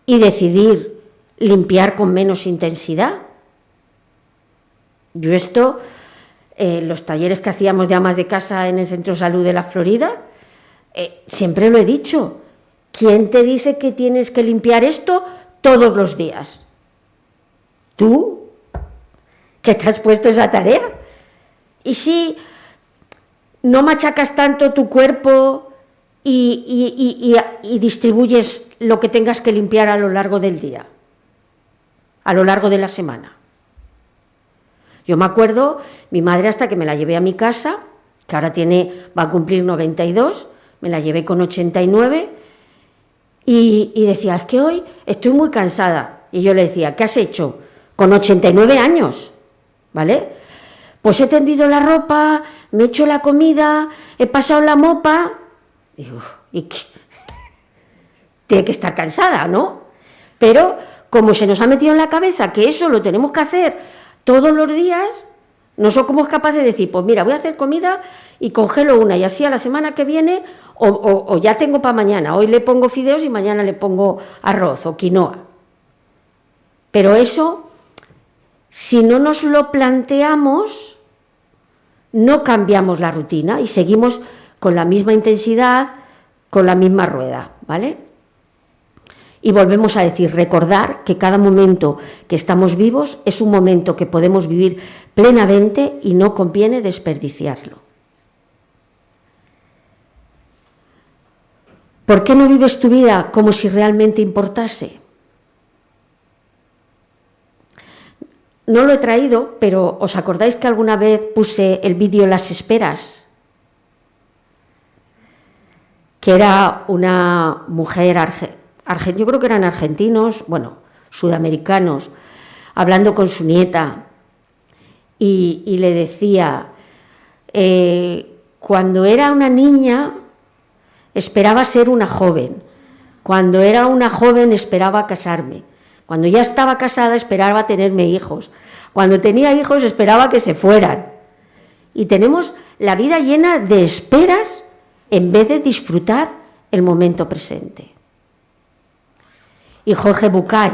y decidir limpiar con menos intensidad. Yo esto, los talleres que hacíamos de amas de casa en el Centro de Salud de la Florida, siempre lo he dicho. ¿Quién te dice que tienes que limpiar esto todos los días? ¿Tú? ¿Que te has puesto esa tarea? Y si no machacas tanto tu cuerpo y distribuyes lo que tengas que limpiar a lo largo del día, a lo largo de la semana. Yo me acuerdo, mi madre hasta que me la llevé a mi casa, que ahora va a cumplir 92, me la llevé con 89 y decía, es que hoy estoy muy cansada. Y yo le decía, ¿qué has hecho? Con 89 años, ¿vale? Pues he tendido la ropa, me he hecho la comida, he pasado la mopa. Digo, ¿y qué? Tiene que estar cansada, ¿no? Pero como se nos ha metido en la cabeza que eso lo tenemos que hacer todos los días, no somos capaces de decir, pues mira, voy a hacer comida y congelo una y así a la semana que viene o ya tengo para mañana, hoy le pongo fideos y mañana le pongo arroz o quinoa. Pero eso, si no nos lo planteamos, no cambiamos la rutina y seguimos con la misma intensidad, con la misma rueda, ¿vale? Y volvemos a decir, recordar que cada momento que estamos vivos es un momento que podemos vivir plenamente y no conviene desperdiciarlo. ¿Por qué no vives tu vida como si realmente importase? No lo he traído, pero ¿os acordáis que alguna vez puse el vídeo Las Esperas? Que era una mujer yo creo que eran argentinos, bueno, sudamericanos, hablando con su nieta, y le decía, cuando era una niña esperaba ser una joven, cuando era una joven esperaba casarme, cuando ya estaba casada esperaba tenerme hijos, cuando tenía hijos esperaba que se fueran. Y tenemos la vida llena de esperas en vez de disfrutar el momento presente. Y Jorge Bucay,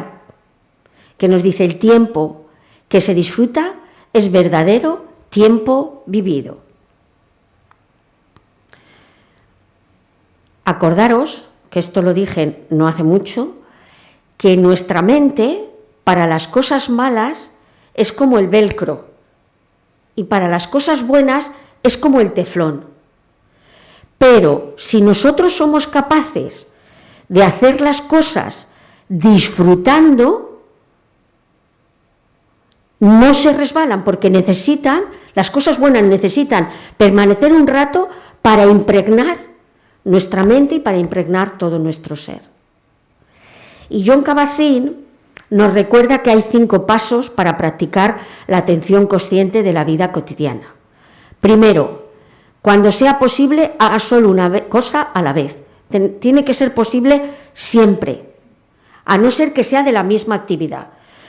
que nos dice, el tiempo que se disfruta es verdadero tiempo vivido. Acordaros, que esto lo dije no hace mucho, que nuestra mente para las cosas malas es como el velcro y para las cosas buenas es como el teflón. Pero si nosotros somos capaces de hacer las cosas disfrutando, no se resbalan, porque las cosas buenas necesitan permanecer un rato para impregnar nuestra mente y para impregnar todo nuestro ser. Y Jon Kabat-Zinn nos recuerda que hay 5 pasos para practicar la atención consciente de la vida cotidiana. Primero, cuando sea posible, haga solo una cosa a la vez. Tiene que ser posible siempre, a no ser que sea de la misma actividad.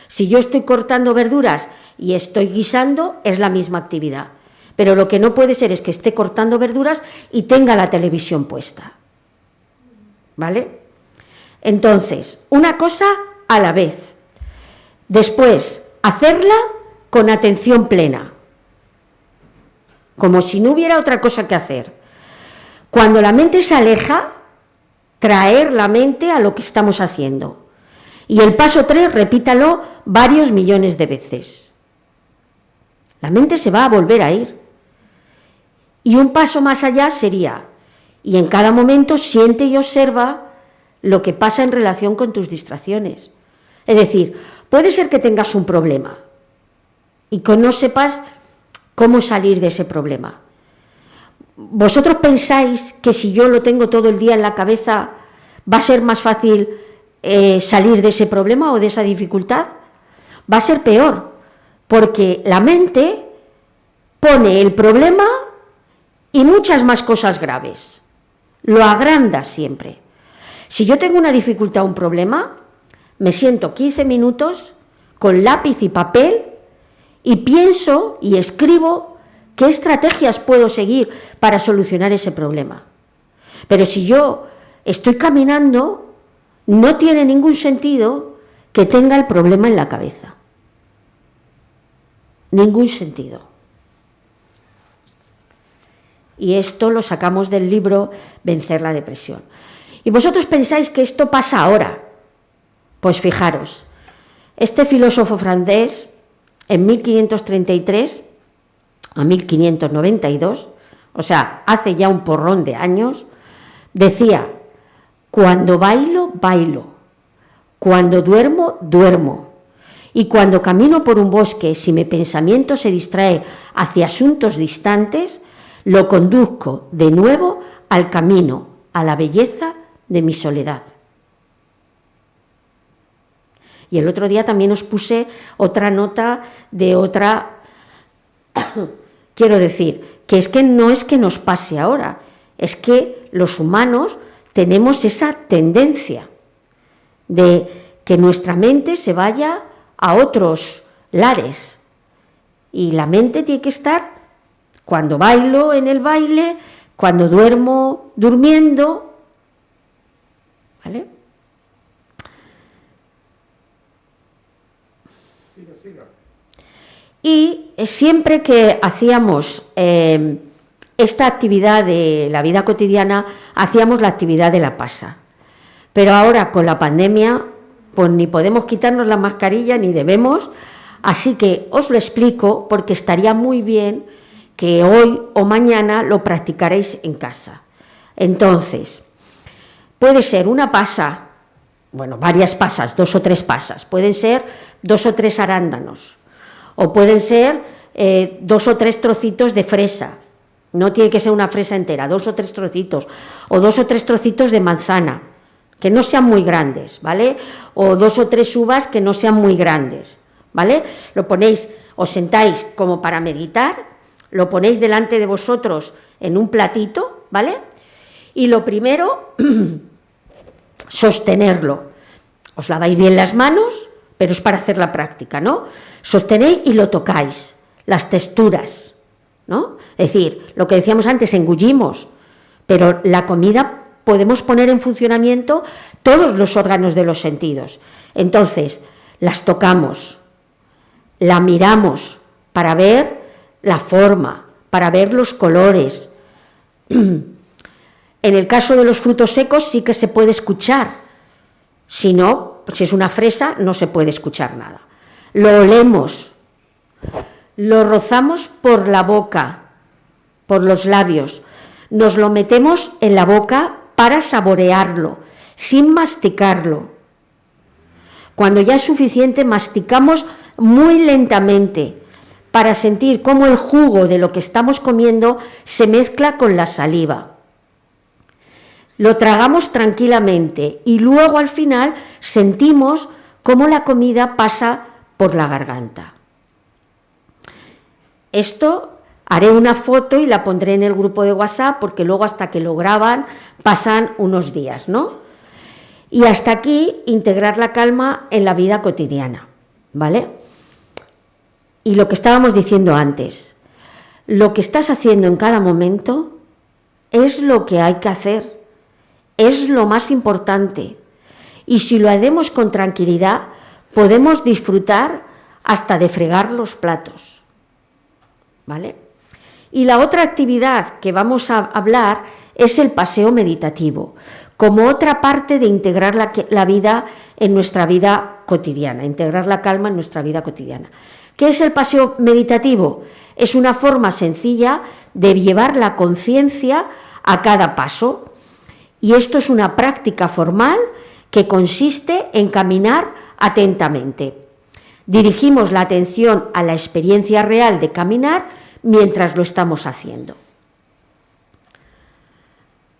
Si yo estoy cortando verduras y estoy guisando, es la misma actividad. Pero lo que no puede ser es que esté cortando verduras y tenga la televisión puesta. ¿Vale? Entonces, una cosa a la vez. Después, hacerla con atención plena, como si no hubiera otra cosa que hacer. Cuando la mente se aleja, traer la mente a lo que estamos haciendo. Y el paso 3, repítalo varios millones de veces. La mente se va a volver a ir. Y un paso más allá sería, y en cada momento siente y observa lo que pasa en relación con tus distracciones. Es decir, puede ser que tengas un problema y que no sepas cómo salir de ese problema. ¿Vosotros pensáis que si yo lo tengo todo el día en la cabeza va a ser más fácil salir de ese problema o de esa dificultad? Va a ser peor, porque la mente pone el problema y muchas más cosas graves. Lo agranda siempre. Si yo tengo una dificultad o un problema, me siento 15 minutos con lápiz y papel y pienso y escribo qué estrategias puedo seguir para solucionar ese problema. Pero si yo estoy caminando, no tiene ningún sentido que tenga el problema en la cabeza. Ningún sentido. Y esto lo sacamos del libro Vencer la depresión. ¿Y vosotros pensáis que esto pasa ahora? Pues fijaros, este filósofo francés, en 1533 a 1592, o sea, hace ya un porrón de años, decía, cuando bailo, bailo, cuando duermo, duermo, y cuando camino por un bosque, si mi pensamiento se distrae hacia asuntos distantes, lo conduzco de nuevo al camino, a la belleza de mi soledad. Y el otro día también os puse otra nota de otra, quiero decir, que es que no es que nos pase ahora, es que los humanos tenemos esa tendencia de que nuestra mente se vaya a otros lares. Y la mente tiene que estar, cuando bailo en el baile, cuando duermo durmiendo, ¿vale? Siga. Y siempre que hacíamos esta actividad de la vida cotidiana, hacíamos la actividad de la pasa. Pero ahora con la pandemia, pues ni podemos quitarnos la mascarilla ni debemos, así que os lo explico porque estaría muy bien que hoy o mañana lo practicaréis en casa. Entonces, puede ser una pasa, bueno, varias pasas, 2 o 3 pasas, pueden ser 2 o 3 arándanos, o pueden ser 2 o 3 trocitos de fresa, no tiene que ser una fresa entera, 2 o 3 trocitos, o 2 o 3 trocitos de manzana, que no sean muy grandes, ¿vale? O 2 o 3 uvas que no sean muy grandes, ¿vale? Lo ponéis, os sentáis como para meditar, lo ponéis delante de vosotros en un platito, ¿vale? Y lo primero, sostenerlo. Os laváis bien las manos, pero es para hacer la práctica, ¿no? Sostenéis y lo tocáis, las texturas, ¿no? Es decir, lo que decíamos antes, engullimos, pero la comida podemos poner en funcionamiento todos los órganos de los sentidos. Entonces, las tocamos, la miramos para ver la forma, para ver los colores. En el caso de los frutos secos sí que se puede escuchar. Si no, si es una fresa, no se puede escuchar nada. Lo olemos, lo rozamos por la boca, por los labios, nos lo metemos en la boca para saborearlo, sin masticarlo. Cuando ya es suficiente, masticamos muy lentamente para sentir cómo el jugo de lo que estamos comiendo se mezcla con la saliva. Lo tragamos tranquilamente y luego al final sentimos cómo la comida pasa por la garganta. Esto haré una foto y la pondré en el grupo de WhatsApp porque luego hasta que lo graban pasan unos días, ¿no? Y hasta aquí integrar la calma en la vida cotidiana, ¿vale? Y lo que estábamos diciendo antes, lo que estás haciendo en cada momento es lo que hay que hacer, es lo más importante. Y si lo hacemos con tranquilidad, podemos disfrutar hasta de fregar los platos, ¿vale? Y la otra actividad que vamos a hablar es el paseo meditativo, como otra parte de integrar la vida en nuestra vida cotidiana, integrar la calma en nuestra vida cotidiana. ¿Qué es el paseo meditativo? Es una forma sencilla de llevar la conciencia a cada paso. Y esto es una práctica formal que consiste en caminar atentamente. Dirigimos la atención a la experiencia real de caminar mientras lo estamos haciendo.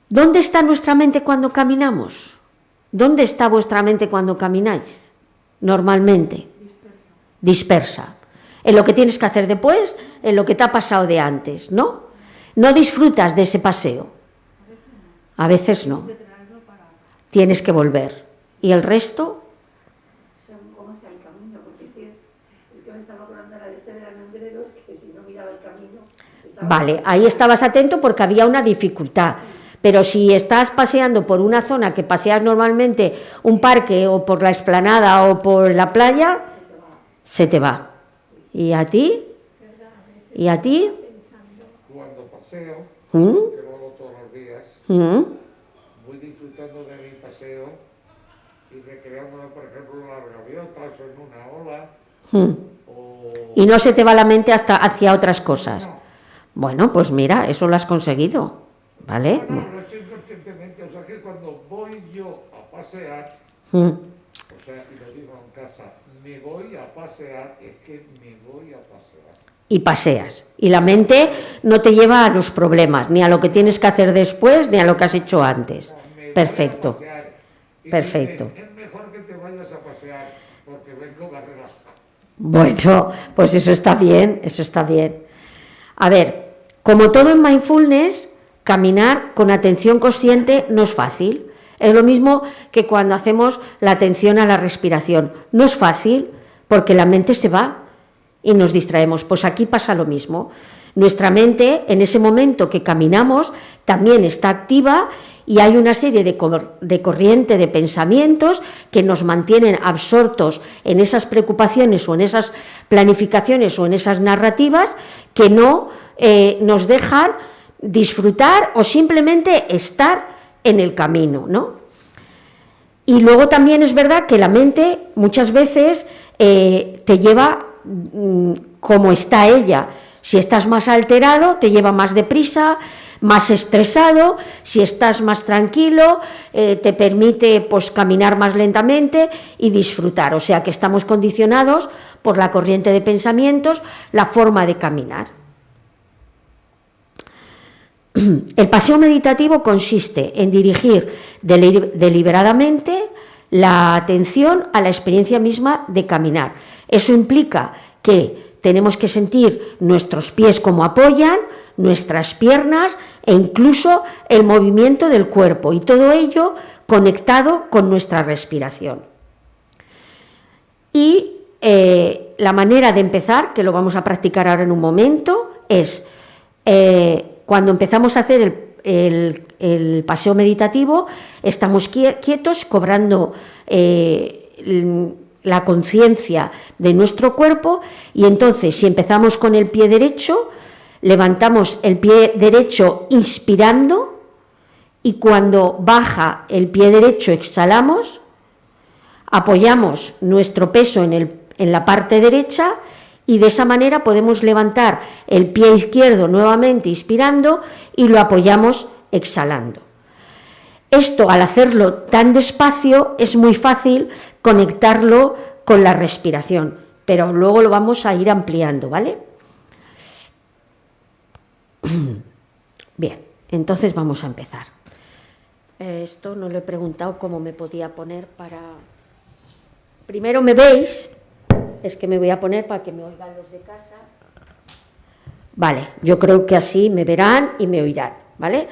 ¿Dónde está nuestra mente cuando caminamos? ¿Dónde está vuestra mente cuando camináis? Normalmente. Dispersa. En lo que tienes que hacer después, en lo que te ha pasado de antes, ¿no? No disfrutas de ese paseo. A veces no. Tienes que volver. ¿Y el resto? ¿Cómo sea el camino? Porque si es el que me estaba acordando era de este verano en Gredos, que si no miraba el camino... Vale, ahí estabas atento porque había una dificultad. Pero si estás paseando por una zona que paseas normalmente, un parque o por la explanada o por la playa, se te va. ¿Y a ti? ¿Y a ti? Cuando paseo, que lo hago todos los días, voy disfrutando de mi paseo y recreándome, por ejemplo, en las gaviotas o en una ola. Y no se te va la mente hasta hacia otras cosas. No. Bueno, pues mira, eso lo has conseguido, ¿vale? No, lo he hecho inconscientemente. O sea que cuando voy yo a pasear, Mm. o sea, y lo digo en casa, me voy a pasear, es que me voy a pasear. Y paseas. Y la mente no te lleva a los problemas, ni a lo que tienes que hacer después, ni a lo que has hecho antes. No, me voy Perfecto. a pasear. Y Perfecto. dicen, es mejor que te vayas a pasear porque vengo más relajado. Bueno, pues eso está bien, eso está bien. A ver, como todo en mindfulness, caminar con atención consciente no es fácil. Es lo mismo que cuando hacemos la atención a la respiración. No es fácil porque la mente se va y nos distraemos. Pues aquí pasa lo mismo. Nuestra mente, en ese momento que caminamos, también está activa y hay una serie de corriente de pensamientos que nos mantienen absortos en esas preocupaciones o en esas planificaciones o en esas narrativas que no nos dejan disfrutar o simplemente estar en el camino, ¿no? Y luego también es verdad que la mente muchas veces te lleva como está ella. Si estás más alterado, te lleva más deprisa, más estresado. Si estás más tranquilo, te permite pues caminar más lentamente y disfrutar. O sea que estamos condicionados por la corriente de pensamientos, la forma de caminar. El paseo meditativo consiste en dirigir deliberadamente la atención a la experiencia misma de caminar. Eso implica que tenemos que sentir nuestros pies como apoyan, nuestras piernas e incluso el movimiento del cuerpo, y todo ello conectado con nuestra respiración. Y la manera de empezar, que lo vamos a practicar ahora en un momento, es cuando empezamos a hacer el paseo meditativo, estamos quietos, cobrando la conciencia de nuestro cuerpo, y entonces, si empezamos con el pie derecho, levantamos el pie derecho inspirando, y cuando baja el pie derecho exhalamos, apoyamos nuestro peso en la parte derecha, y de esa manera podemos levantar el pie izquierdo nuevamente inspirando y lo apoyamos exhalando. Esto, al hacerlo tan despacio, es muy fácil conectarlo con la respiración, pero luego lo vamos a ir ampliando, ¿vale? Bien, entonces vamos a empezar. Esto no lo he preguntado cómo me podía poner para... Primero, ¿me veis? Es que me voy a poner para que me oigan los de casa. Vale, yo creo que así me verán y me oirán, ¿vale?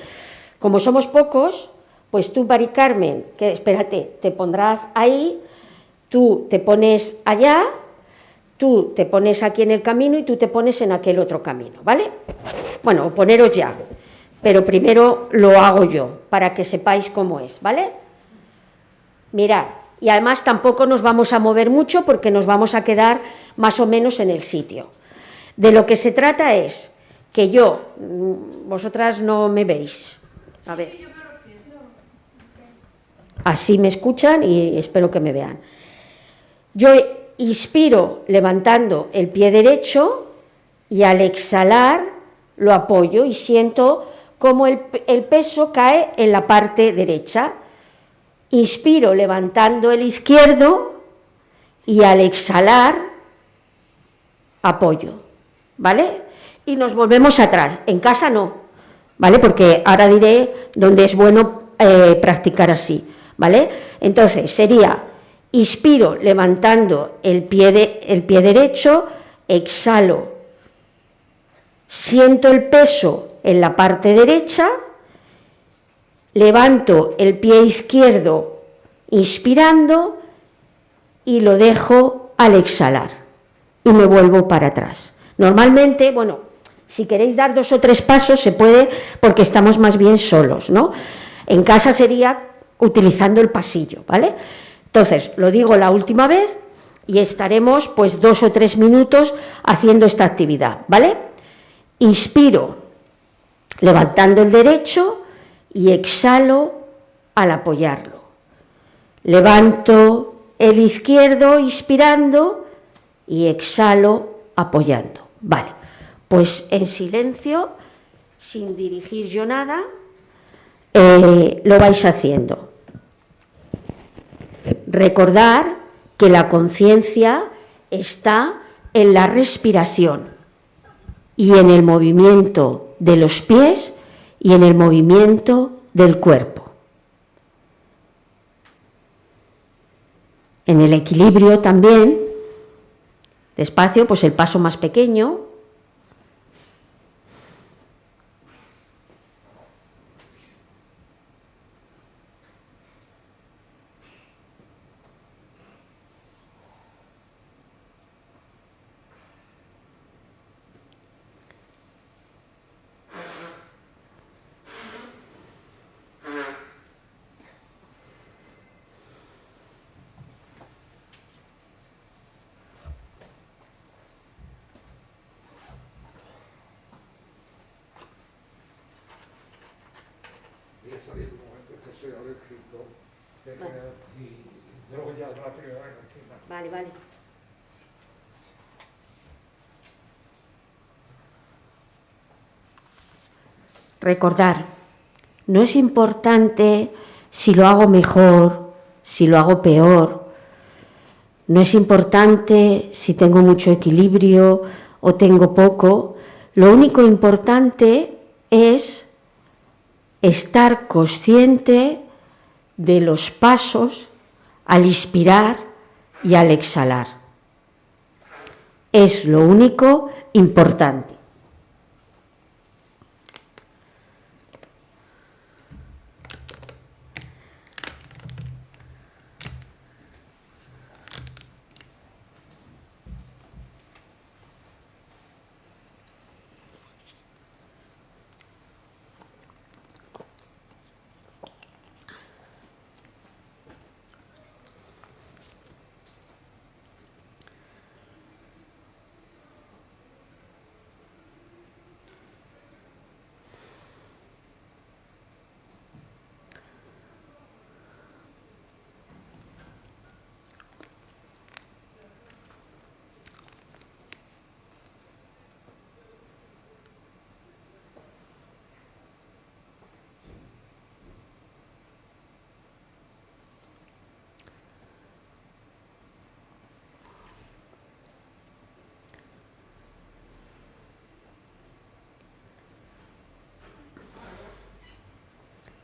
Como somos pocos, pues tú, Mari Carmen, que espérate, te pondrás ahí, tú te pones allá, tú te pones aquí en el camino y tú te pones en aquel otro camino, ¿vale? Bueno, poneros ya, pero primero lo hago yo, para que sepáis cómo es, ¿vale? Mirad. Y además tampoco nos vamos a mover mucho porque nos vamos a quedar más o menos en el sitio. De lo que se trata es que vosotras no me veis. A ver. Así me escuchan y espero que me vean. Yo inspiro levantando el pie derecho y al exhalar lo apoyo y siento cómo el peso cae en la parte derecha. Inspiro levantando el izquierdo y al exhalar apoyo, ¿vale? Y nos volvemos atrás. En casa no, ¿vale? Porque ahora diré dónde es bueno practicar así, ¿vale? Entonces sería: inspiro levantando el pie derecho, exhalo, siento el peso en la parte derecha, levanto el pie izquierdo inspirando y lo dejo al exhalar y me vuelvo para atrás. Normalmente, bueno, si queréis dar 2 o 3 pasos se puede porque estamos más bien solos, ¿no? En casa sería utilizando el pasillo, ¿vale? Entonces, lo digo la última vez y estaremos pues 2 o 3 minutos haciendo esta actividad, ¿vale? Inspiro levantando el derecho y exhalo al apoyarlo. Levanto el izquierdo inspirando y exhalo apoyando. Vale, pues en silencio, sin dirigir yo nada, lo vais haciendo. Recordar que la conciencia está en la respiración y en el movimiento de los pies y en el movimiento del cuerpo. En el equilibrio también, despacio, pues el paso más pequeño. Voy a salir un momento que soy alérgico, y luego ya rápido aquí. Vale, vale. Recordar, no es importante si lo hago mejor, si lo hago peor, no es importante si tengo mucho equilibrio o tengo poco, lo único importante es estar consciente de los pasos al inspirar y al exhalar. Es lo único importante.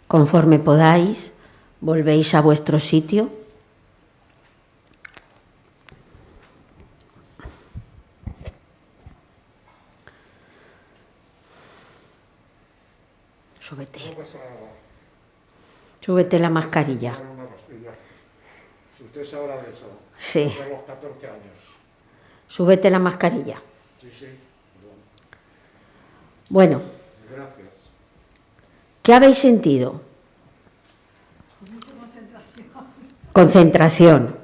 Conforme podáis, volvéis a vuestro sitio. Súbete. No pasa nada. Súbete la mascarilla. Tomar una pastilla. Usted sabrá de eso. Sí. Desde los 14 años. Súbete la mascarilla. Sí, sí. Bueno, Gracias. ¿qué habéis sentido? Mucha concentración. Concentración.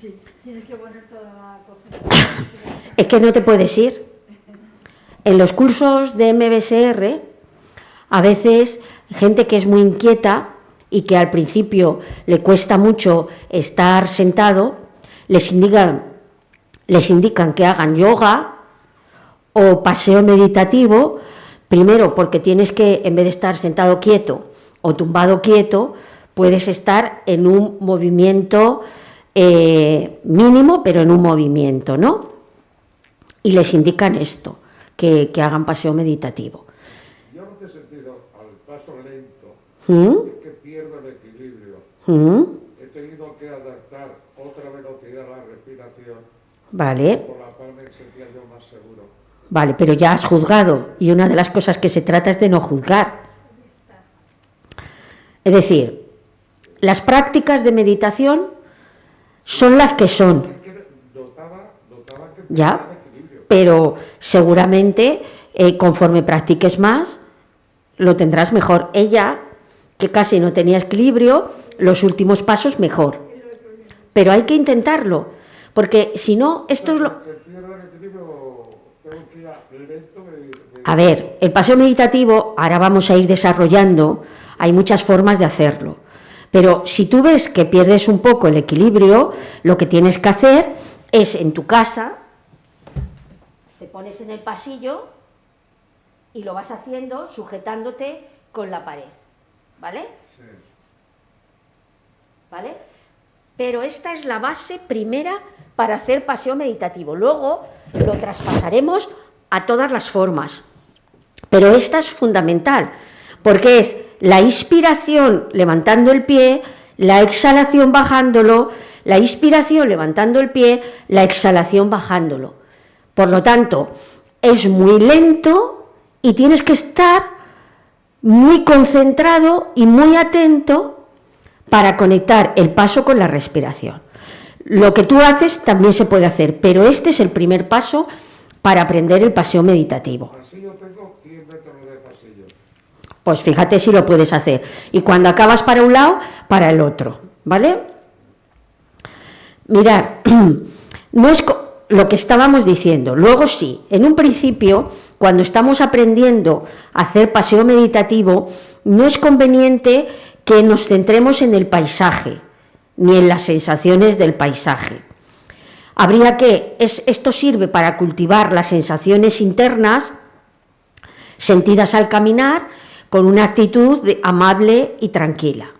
Sí, tienes que poner toda la concentración. Es que no te puedes ir. En los cursos de MBSR, a veces gente que es muy inquieta y que al principio le cuesta mucho estar sentado, les indican que hagan yoga o paseo meditativo, primero porque tienes que, en vez de estar sentado quieto o tumbado quieto, puedes estar en un movimiento mínimo, pero en un movimiento, ¿no? Y les indican esto, que hagan paseo meditativo. Yo lo que he sentido al paso lento ¿Mm? es que pierdo el equilibrio. ¿Mm? He tenido que adaptar otra velocidad a la respiración, Vale, por la cual me sentía yo más seguro. vale, pero ya has juzgado y una de las cosas que se trata es de no juzgar. Es decir, las prácticas de meditación son las que son, Es que notaba que ya, perdía el equilibrio. pero seguramente conforme practiques más, lo tendrás mejor. Ella, que casi no tenía equilibrio, los últimos pasos mejor. Pero hay que intentarlo, porque si no, esto es lo... Que pierdo el equilibrio, tengo que ir lento. A ver, el paseo meditativo, ahora vamos a ir desarrollando, hay muchas formas de hacerlo. Pero si tú ves que pierdes un poco el equilibrio, lo que tienes que hacer es en tu casa, te pones en el pasillo y lo vas haciendo sujetándote con la pared, ¿vale? Sí. ¿Vale? Pero esta es la base primera para hacer paseo meditativo. Luego lo traspasaremos a todas las formas. Pero esta es fundamental, porque es la inspiración levantando el pie, la exhalación bajándolo, la inspiración levantando el pie, la exhalación bajándolo. Por lo tanto, es muy lento y tienes que estar muy concentrado y muy atento para conectar el paso con la respiración. Lo que tú haces también se puede hacer, pero este es el primer paso para aprender el paseo meditativo. Así yo tengo 100 metros de pasillo. Pues fíjate si lo puedes hacer. Y cuando acabas para un lado, para el otro, ¿vale? Mirar, no es lo que estábamos diciendo. Luego sí, en un principio, cuando estamos aprendiendo a hacer paseo meditativo, no es conveniente que nos centremos en el paisaje, ni en las sensaciones del paisaje. Habría que, esto sirve para cultivar las sensaciones internas, sentidas al caminar, con una actitud amable y tranquila.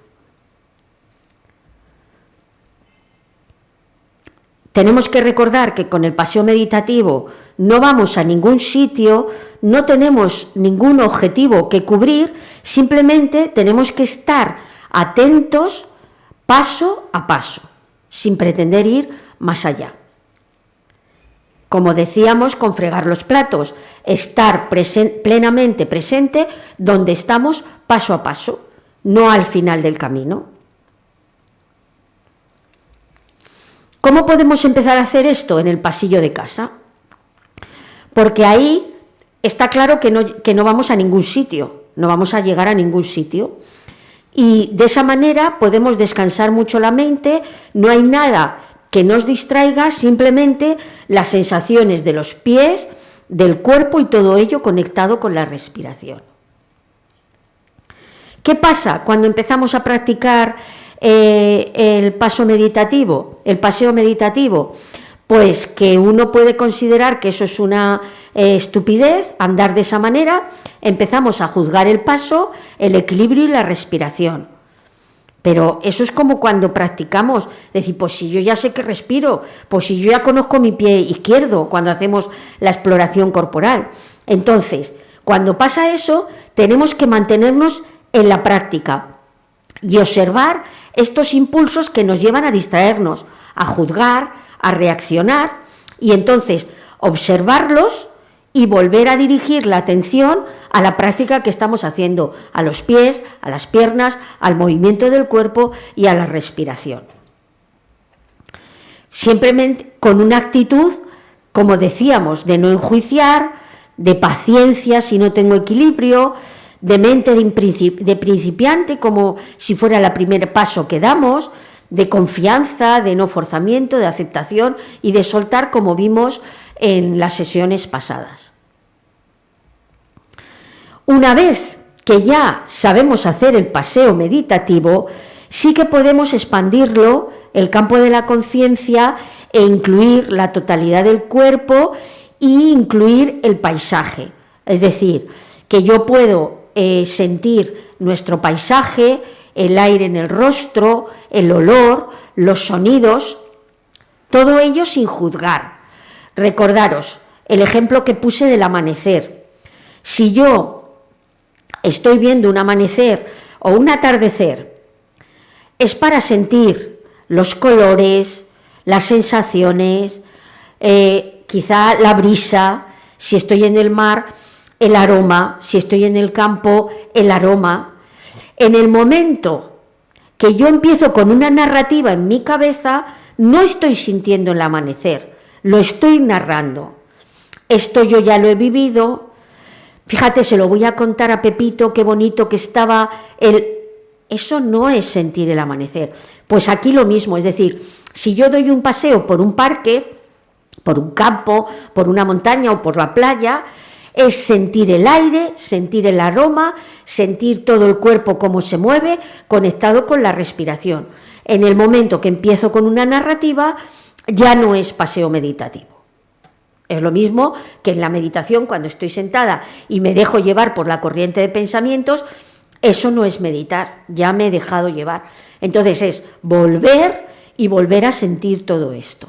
Tenemos que recordar que con el paseo meditativo no vamos a ningún sitio, no tenemos ningún objetivo que cubrir, simplemente tenemos que estar atentos paso a paso, sin pretender ir más allá. Como decíamos, con fregar los platos, estar plenamente presente donde estamos paso a paso, no al final del camino. ¿Cómo podemos empezar a hacer esto? En el pasillo de casa. Porque ahí está claro que no vamos a ningún sitio, no vamos a llegar a ningún sitio. Y de esa manera podemos descansar mucho la mente, no hay nada que nos distraiga, simplemente las sensaciones de los pies, del cuerpo y todo ello conectado con la respiración. ¿Qué pasa cuando empezamos a practicar el paseo meditativo? Pues que uno puede considerar que eso es una estupidez, andar de esa manera, empezamos a juzgar el paso, el equilibrio y la respiración. Pero eso es como cuando practicamos, decir, pues si yo ya sé que respiro, pues si yo ya conozco mi pie izquierdo cuando hacemos la exploración corporal. Entonces, cuando pasa eso, tenemos que mantenernos en la práctica y observar estos impulsos que nos llevan a distraernos, a juzgar, a reaccionar, y entonces observarlos y volver a dirigir la atención a la práctica que estamos haciendo, a los pies, a las piernas, al movimiento del cuerpo y a la respiración. Siempre con una actitud, como decíamos, de no enjuiciar, de paciencia si no tengo equilibrio, de mente de principiante, como si fuera el primer paso que damos, de confianza, de no forzamiento, de aceptación y de soltar, como vimos en las sesiones pasadas. Una vez que ya sabemos hacer el paseo meditativo, sí que podemos expandirlo, el campo de la conciencia, e incluir la totalidad del cuerpo e incluir el paisaje. Es decir, que yo puedo sentir nuestro paisaje, el aire en el rostro, el olor, los sonidos, todo ello sin juzgar. Recordaros el ejemplo que puse del amanecer. Si yo estoy viendo un amanecer o un atardecer, es para sentir los colores, las sensaciones, quizá la brisa, si estoy en el mar, el aroma, si estoy en el campo, el aroma. En el momento que yo empiezo con una narrativa en mi cabeza, no estoy sintiendo el amanecer, lo estoy narrando. Esto yo ya lo he vivido, fíjate, se lo voy a contar a Pepito, qué bonito que estaba Eso no es sentir el amanecer. Pues aquí lo mismo, es decir, si yo doy un paseo por un parque, por un campo, por una montaña o por la playa, es sentir el aire, sentir el aroma, sentir todo el cuerpo cómo se mueve, conectado con la respiración. En el momento que empiezo con una narrativa, ya no es paseo meditativo. Es lo mismo que en la meditación, cuando estoy sentada y me dejo llevar por la corriente de pensamientos, eso no es meditar, ya me he dejado llevar. Entonces es volver y volver a sentir todo esto.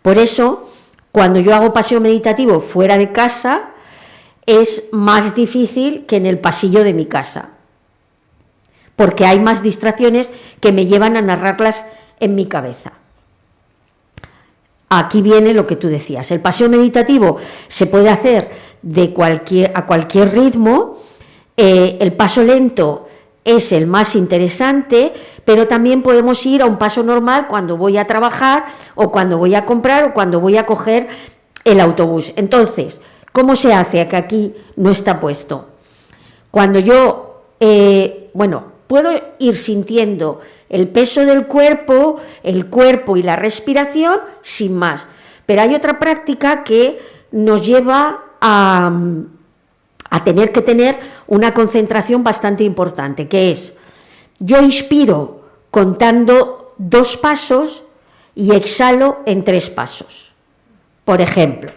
Por eso, cuando yo hago paseo meditativo fuera de casa, es más difícil que en el pasillo de mi casa, porque hay más distracciones que me llevan a narrarlas en mi cabeza. Aquí viene lo que tú decías, el paseo meditativo se puede hacer a cualquier ritmo, el paso lento es el más interesante, pero también podemos ir a un paso normal cuando voy a trabajar o cuando voy a comprar o cuando voy a coger el autobús. Entonces, ¿cómo se hace? Que aquí no está puesto. Cuando yo, puedo ir sintiendo el peso del cuerpo, el cuerpo y la respiración sin más, pero hay otra práctica que nos lleva a tener que tener una concentración bastante importante, que es, yo inspiro contando 2 pasos y exhalo en 3 pasos. Por ejemplo,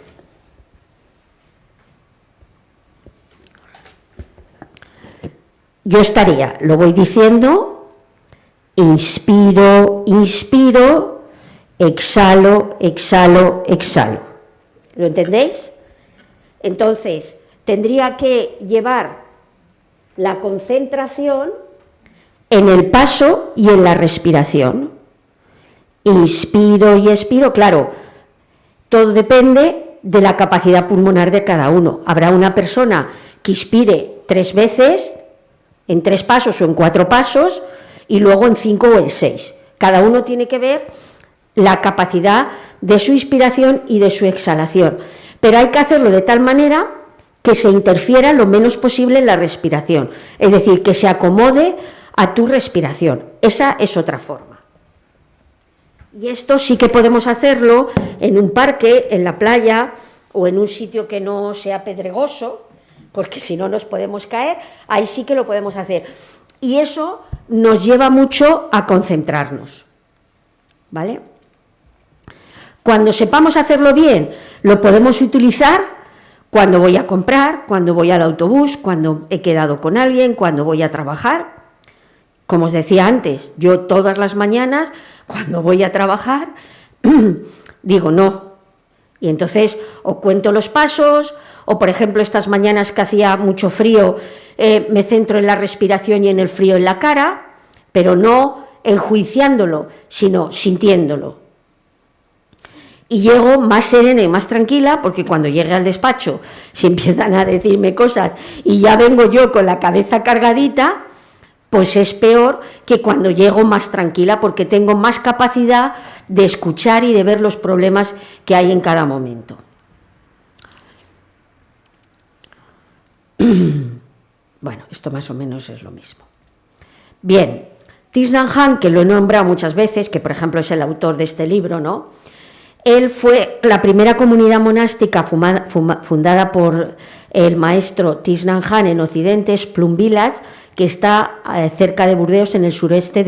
yo estaría, lo voy diciendo, inspiro, inspiro, exhalo, exhalo, exhalo. ¿Lo entendéis? Entonces, tendría que llevar la concentración en el paso y en la respiración. Inspiro y expiro, claro, todo depende de la capacidad pulmonar de cada uno. Habrá una persona que inspire 3 veces, en 3 pasos o en 4 pasos, y luego en 5 o en 6. Cada uno tiene que ver la capacidad de su inspiración y de su exhalación. Pero hay que hacerlo de tal manera que se interfiera lo menos posible en la respiración. Es decir, que se acomode a tu respiración. Esa es otra forma. Y esto sí que podemos hacerlo en un parque, en la playa o en un sitio que no sea pedregoso, porque si no nos podemos caer, ahí sí que lo podemos hacer. Y eso nos lleva mucho a concentrarnos, ¿vale? Cuando sepamos hacerlo bien, lo podemos utilizar cuando voy a comprar, cuando voy al autobús, cuando he quedado con alguien, cuando voy a trabajar. Como os decía antes, yo todas las mañanas, cuando voy a trabajar, digo no. Y entonces o cuento los pasos, o por ejemplo estas mañanas que hacía mucho frío, me centro en la respiración y en el frío en la cara, pero no enjuiciándolo, sino sintiéndolo. Y llego más serena y más tranquila, porque cuando llegue al despacho, si empiezan a decirme cosas y ya vengo yo con la cabeza cargadita, pues es peor que cuando llego más tranquila, porque tengo más capacidad de escuchar y de ver los problemas que hay en cada momento. Bueno, esto más o menos es lo mismo. Bien, Thich Nhat Hanh, que lo he nombrado muchas veces, que por ejemplo es el autor de este libro, ¿no? Él fue la primera comunidad monástica fundada por el maestro Thich Nhat Hanh en Occidente, es Plum Village, que está cerca de Burdeos, en el sureste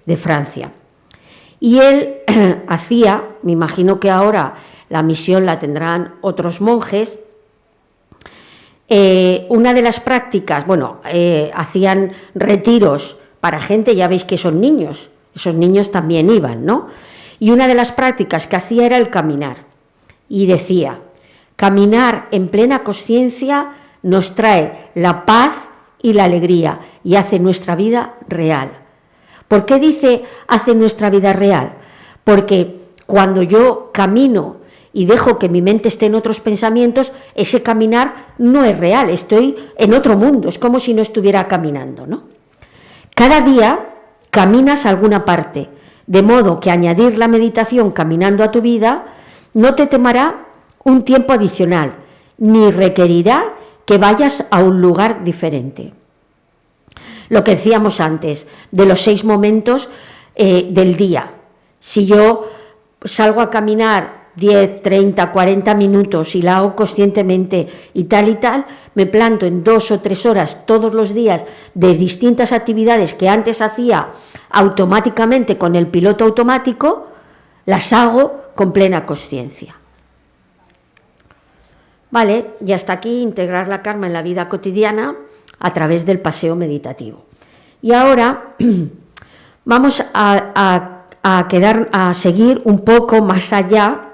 de Francia. Y él hacía, me imagino que ahora la misión la tendrán otros monjes, una de las prácticas, hacían retiros para gente, ya veis que son niños, esos niños también iban, ¿no? Y una de las prácticas que hacía era el caminar. Y decía, caminar en plena consciencia nos trae la paz y la alegría y hace nuestra vida real. ¿Por qué dice hace nuestra vida real? Porque cuando yo camino y dejo que mi mente esté en otros pensamientos, ese caminar no es real, estoy en otro mundo, es como si no estuviera caminando, ¿no? Cada día caminas a alguna parte, de modo que añadir la meditación caminando a tu vida no te tomará un tiempo adicional, ni requerirá que vayas a un lugar diferente. Lo que decíamos antes, de los 6 momentos del día. Si yo salgo a caminar 10, 30, 40 minutos y la hago conscientemente y tal, me planto en 2 o 3 horas todos los días de distintas actividades que antes hacía automáticamente con el piloto automático, las hago con plena consciencia. Vale, y hasta aquí integrar la karma en la vida cotidiana a través del paseo meditativo. Y ahora vamos a seguir un poco más allá,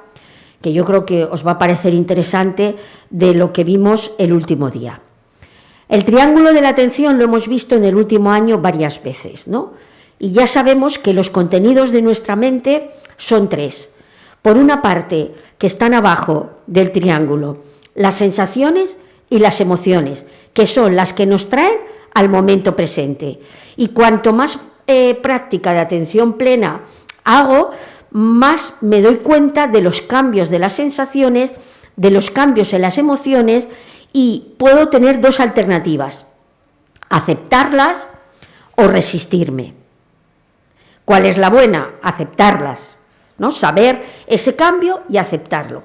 que yo creo que os va a parecer interesante, de lo que vimos el último día. El triángulo de la atención lo hemos visto en el último año varias veces, ¿no? Y ya sabemos que los contenidos de nuestra mente son 3. Por una parte, que están abajo del triángulo, las sensaciones y las emociones, que son las que nos traen al momento presente. Y cuanto más práctica de atención plena hago, más me doy cuenta de los cambios de las sensaciones, de los cambios en las emociones, y puedo tener 2 alternativas: aceptarlas o resistirme. ¿Cuál es la buena? Aceptarlas, ¿no? Saber ese cambio y aceptarlo.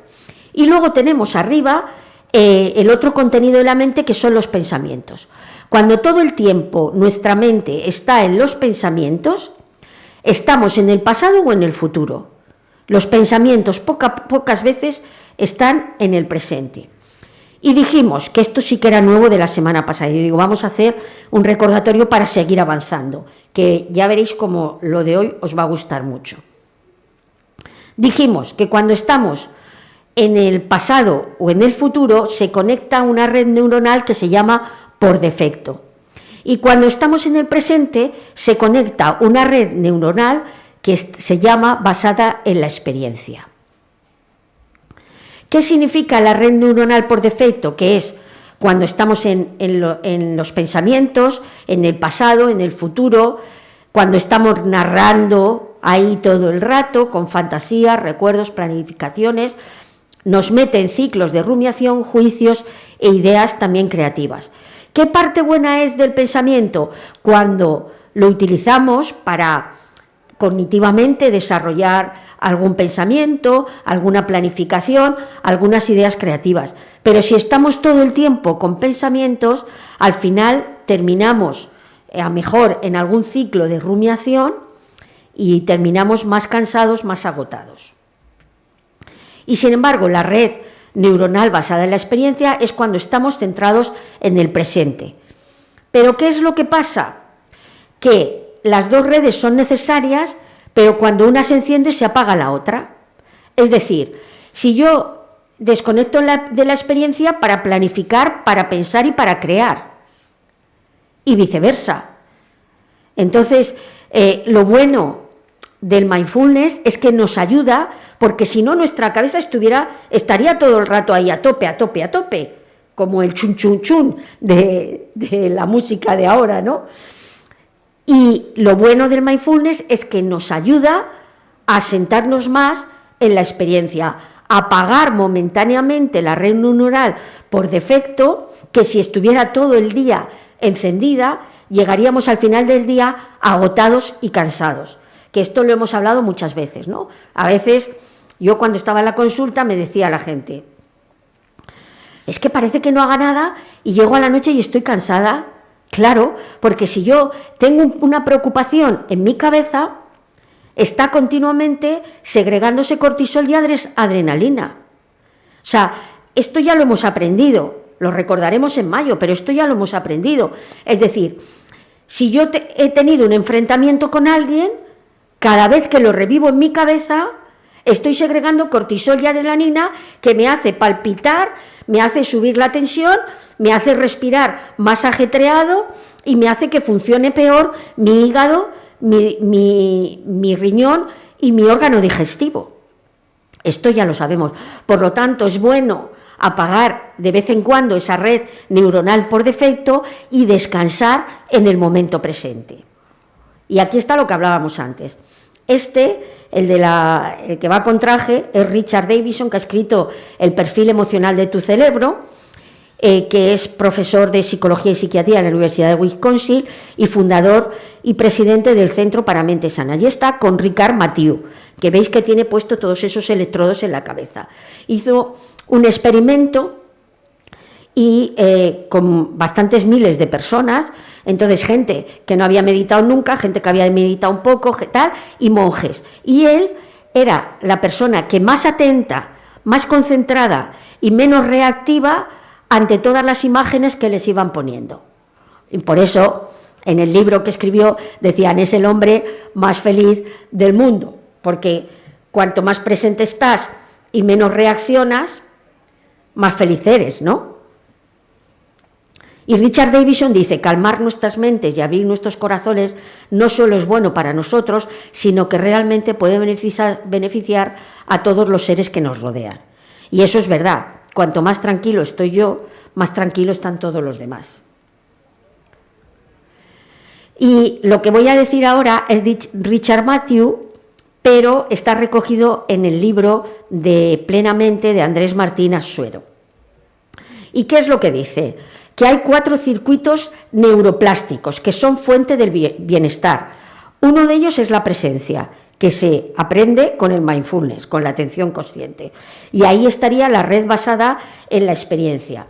Y luego tenemos arriba el otro contenido de la mente, que son los pensamientos. Cuando todo el tiempo nuestra mente está en los pensamientos, estamos en el pasado o en el futuro. Los pensamientos pocas veces están en el presente. Y dijimos que esto sí que era nuevo de la semana pasada. Yo digo, vamos a hacer un recordatorio para seguir avanzando, que ya veréis cómo lo de hoy os va a gustar mucho. Dijimos que cuando estamos en el pasado o en el futuro se conecta una red neuronal que se llama por defecto. Y cuando estamos en el presente se conecta una red neuronal que se llama basada en la experiencia. ¿Qué significa la red neuronal por defecto? Que es cuando estamos en los pensamientos, en el pasado, en el futuro, cuando estamos narrando ahí todo el rato, con fantasías, recuerdos, planificaciones, nos mete en ciclos de rumiación, juicios e ideas también creativas. ¿Qué parte buena es del pensamiento? Cuando lo utilizamos para cognitivamente desarrollar algún pensamiento, alguna planificación, algunas ideas creativas. Pero si estamos todo el tiempo con pensamientos, al final terminamos a mejor en algún ciclo de rumiación y terminamos más cansados, más agotados. Y sin embargo, la red neuronal basada en la experiencia es cuando estamos centrados en el presente. Pero ¿qué es lo que pasa? Que las dos redes son necesarias, pero cuando una se enciende se apaga la otra. Es decir, si yo desconecto de la experiencia para planificar, para pensar y para crear, y viceversa. Entonces, lo bueno del mindfulness es que nos ayuda, porque si no nuestra cabeza estaría todo el rato ahí a tope, como el chun chun chun de la música de ahora, ¿no? Y lo bueno del mindfulness es que nos ayuda a sentarnos más en la experiencia, a apagar momentáneamente la red neuronal por defecto, que si estuviera todo el día encendida, llegaríamos al final del día agotados y cansados. Que esto lo hemos hablado muchas veces, ¿no? A veces, yo cuando estaba en la consulta me decía la gente, es que parece que no haga nada y llego a la noche y estoy cansada. Claro, porque si yo tengo una preocupación en mi cabeza, está continuamente segregándose cortisol y adrenalina. O sea, esto ya lo hemos aprendido, lo recordaremos en mayo, pero esto ya lo hemos aprendido. Es decir, si yo he tenido un enfrentamiento con alguien, cada vez que lo revivo en mi cabeza, estoy segregando cortisol y adrenalina que me hace palpitar, me hace subir la tensión, me hace respirar más ajetreado y me hace que funcione peor mi hígado, mi riñón y mi órgano digestivo. Esto ya lo sabemos. Por lo tanto, es bueno apagar de vez en cuando esa red neuronal por defecto y descansar en el momento presente. Y aquí está lo que hablábamos antes. El que va con traje, es Richard Davidson, que ha escrito El perfil emocional de tu cerebro, que es profesor de Psicología y Psiquiatría en la Universidad de Wisconsin y fundador y presidente del Centro para Mente Sana. Y está con Ricard Mathieu, que veis que tiene puesto todos esos electrodos en la cabeza. Hizo un experimento y con bastantes miles de personas, entonces gente que no había meditado nunca, gente que había meditado un poco, tal, y monjes. Y él era la persona que más atenta, más concentrada y menos reactiva ante todas las imágenes que les iban poniendo. Y por eso, en el libro que escribió, decían, es el hombre más feliz del mundo, porque cuanto más presente estás y menos reaccionas, más feliz eres, ¿no? Y Richard Davidson dice, calmar nuestras mentes y abrir nuestros corazones no solo es bueno para nosotros, sino que realmente puede beneficiar a todos los seres que nos rodean. Y eso es verdad. Cuanto más tranquilo estoy yo, más tranquilo están todos los demás. Y lo que voy a decir ahora es de Richard Mathieu, pero está recogido en el libro de Plenamente de Andrés Martín Assuero. ¿Y qué es lo que dice? Que hay 4 circuitos neuroplásticos que son fuente del bienestar. Uno de ellos es la presencia, que se aprende con el mindfulness, con la atención consciente. Y ahí estaría la red basada en la experiencia.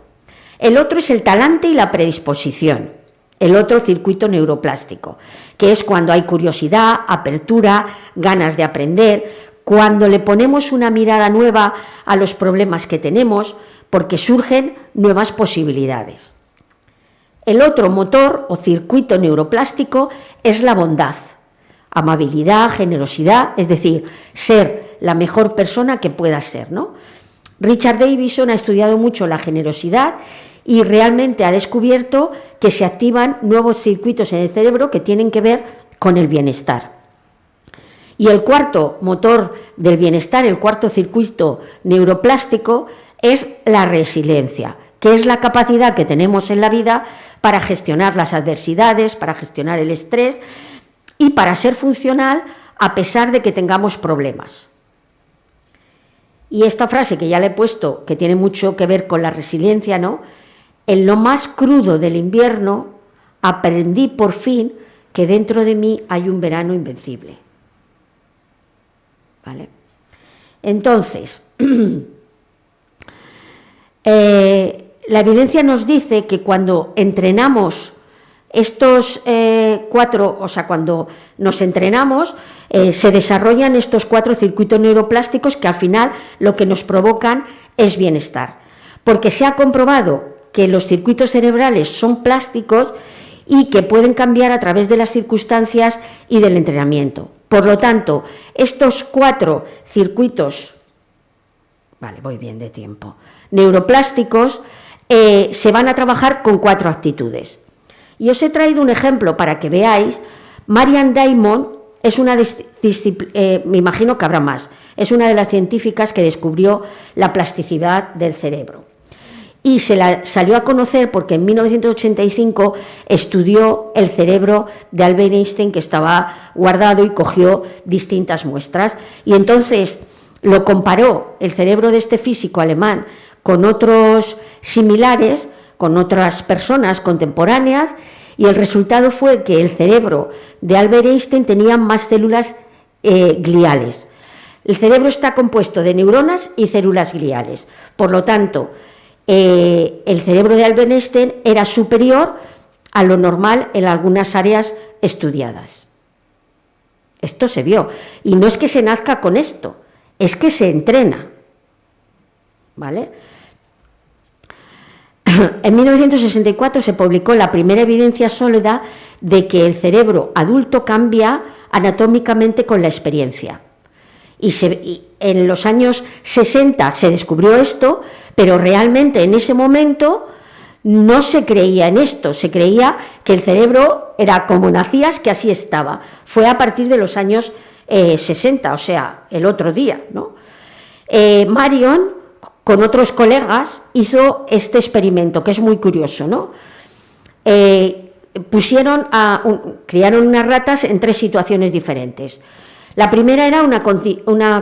El otro es el talante y la predisposición, el otro circuito neuroplástico, que es cuando hay curiosidad, apertura, ganas de aprender, cuando le ponemos una mirada nueva a los problemas que tenemos, porque surgen nuevas posibilidades. El otro motor o circuito neuroplástico es la bondad, amabilidad, generosidad, es decir, ser la mejor persona que puedas ser, ¿no? Richard Davidson ha estudiado mucho la generosidad y realmente ha descubierto que se activan nuevos circuitos en el cerebro que tienen que ver con el bienestar. Y el cuarto motor del bienestar, el cuarto circuito neuroplástico, es la resiliencia, que es la capacidad que tenemos en la vida para gestionar las adversidades, para gestionar el estrés y para ser funcional a pesar de que tengamos problemas. Y esta frase que ya le he puesto, que tiene mucho que ver con la resiliencia, ¿no? En lo más crudo del invierno aprendí por fin que dentro de mí hay un verano invencible. ¿Vale? Entonces, la evidencia nos dice que cuando entrenamos estos cuando nos entrenamos, se desarrollan estos 4 circuitos neuroplásticos que al final lo que nos provocan es bienestar. Porque se ha comprobado que los circuitos cerebrales son plásticos y que pueden cambiar a través de las circunstancias y del entrenamiento. Por lo tanto, estos 4 circuitos, voy bien de tiempo, neuroplásticos, se van a trabajar con 4 actitudes. Y os he traído un ejemplo para que veáis. Marianne Diamond es una me imagino que habrá más, es una de las científicas que descubrió la plasticidad del cerebro. Y se la salió a conocer porque en 1985 estudió el cerebro de Albert Einstein, que estaba guardado, y cogió distintas muestras. Y entonces lo comparó, el cerebro de este físico alemán, con otros similares, con otras personas contemporáneas, y el resultado fue que el cerebro de Albert Einstein tenía más células gliales. El cerebro está compuesto de neuronas y células gliales. Por lo tanto, el cerebro de Albert Einstein era superior a lo normal en algunas áreas estudiadas. Esto se vio. Y no es que se nazca con esto, es que se entrena. ¿Vale? En 1964 se publicó la primera evidencia sólida de que el cerebro adulto cambia anatómicamente con la experiencia. Y en los años 60 se descubrió esto, pero realmente en ese momento no se creía en esto, se creía que el cerebro era como nacías, que así estaba. Fue a partir de los años 60, o sea, el otro día, ¿no? Marion, con otros colegas, hizo este experimento, que es muy curioso, ¿no? Criaron unas ratas en 3 situaciones diferentes. La primera era una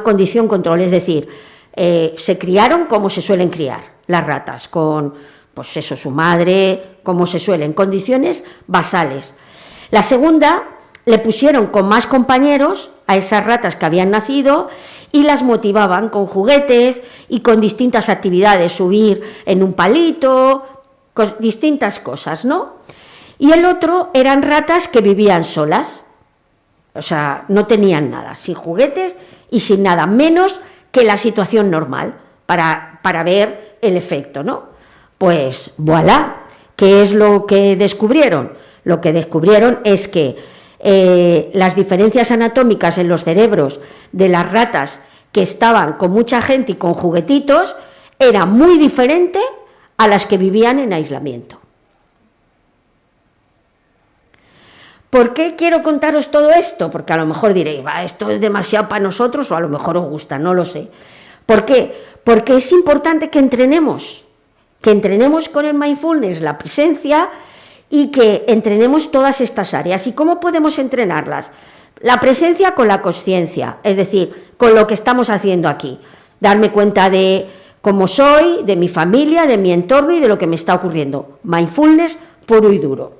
condición control, es decir, se criaron como se suelen criar las ratas, con pues eso, su madre, como se suelen, condiciones basales. La segunda, le pusieron con más compañeros a esas ratas que habían nacido y las motivaban con juguetes y con distintas actividades, subir en un palito, distintas cosas, ¿no? Y el otro eran ratas que vivían solas, o sea, no tenían nada, sin juguetes y sin nada, menos que la situación normal, para ver el efecto, ¿no? Pues, voilà, ¿qué es lo que descubrieron? Lo que descubrieron es que las diferencias anatómicas en los cerebros de las ratas que estaban con mucha gente y con juguetitos era muy diferente a las que vivían en aislamiento. ¿Por qué quiero contaros todo esto? Porque a lo mejor diréis, esto es demasiado para nosotros, o a lo mejor os gusta, no lo sé. ¿Por qué? Porque es importante que entrenemos con el mindfulness la presencia y que entrenemos todas estas áreas. ¿Y cómo podemos entrenarlas? La presencia con la consciencia, es decir, con lo que estamos haciendo aquí. Darme cuenta de cómo soy, de mi familia, de mi entorno y de lo que me está ocurriendo. Mindfulness puro y duro.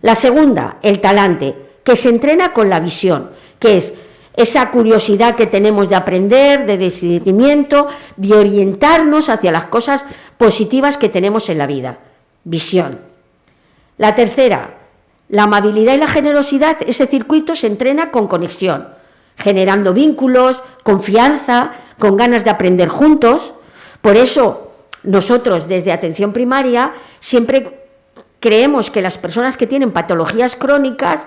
La segunda, el talante, que se entrena con la visión, que es esa curiosidad que tenemos de aprender, de discernimiento, de orientarnos hacia las cosas positivas que tenemos en la vida. Visión. La tercera, la amabilidad y la generosidad, ese circuito se entrena con conexión, generando vínculos, confianza, con ganas de aprender juntos. Por eso nosotros desde atención primaria siempre creemos que las personas que tienen patologías crónicas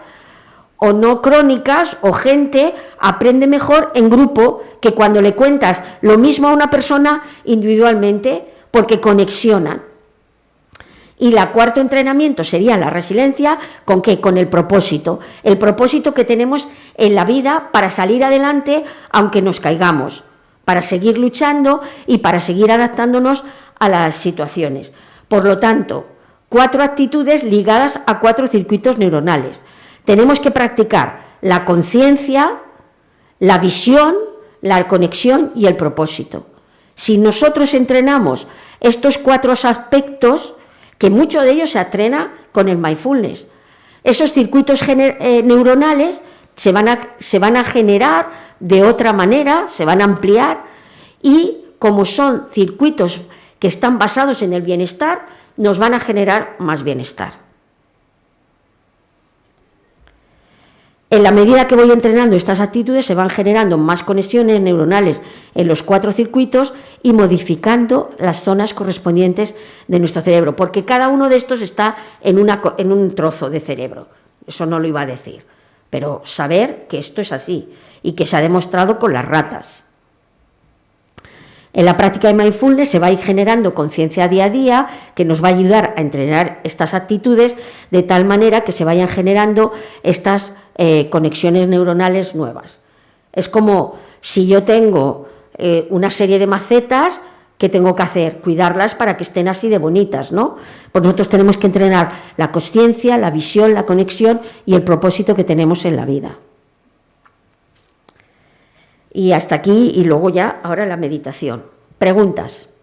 o no crónicas, o gente aprende mejor en grupo que cuando le cuentas lo mismo a una persona individualmente, porque conexionan. Y el cuarto entrenamiento sería la resiliencia, ¿con qué? Con el propósito que tenemos en la vida para salir adelante aunque nos caigamos, para seguir luchando y para seguir adaptándonos a las situaciones. Por lo tanto, 4 actitudes ligadas a 4 circuitos neuronales. Tenemos que practicar la conciencia, la visión, la conexión y el propósito. Si nosotros entrenamos estos 4 aspectos, que mucho de ellos se entrena con el mindfulness, esos circuitos neuronales se van a generar de otra manera, se van a ampliar, y como son circuitos que están basados en el bienestar, nos van a generar más bienestar. En la medida que voy entrenando estas actitudes, se van generando más conexiones neuronales en los 4 circuitos y modificando las zonas correspondientes de nuestro cerebro, porque cada uno de estos está en un trozo de cerebro. Eso no lo iba a decir, pero saber que esto es así y que se ha demostrado con las ratas. En la práctica de mindfulness se va a ir generando conciencia día a día que nos va a ayudar a entrenar estas actitudes de tal manera que se vayan generando estas conexiones neuronales nuevas. Es como si yo tengo una serie de macetas, ¿qué tengo que hacer? Cuidarlas para que estén así de bonitas, ¿no? Pues nosotros tenemos que entrenar la consciencia, la visión, la conexión y el propósito que tenemos en la vida. Y hasta aquí, y luego ya, ahora la meditación. Preguntas.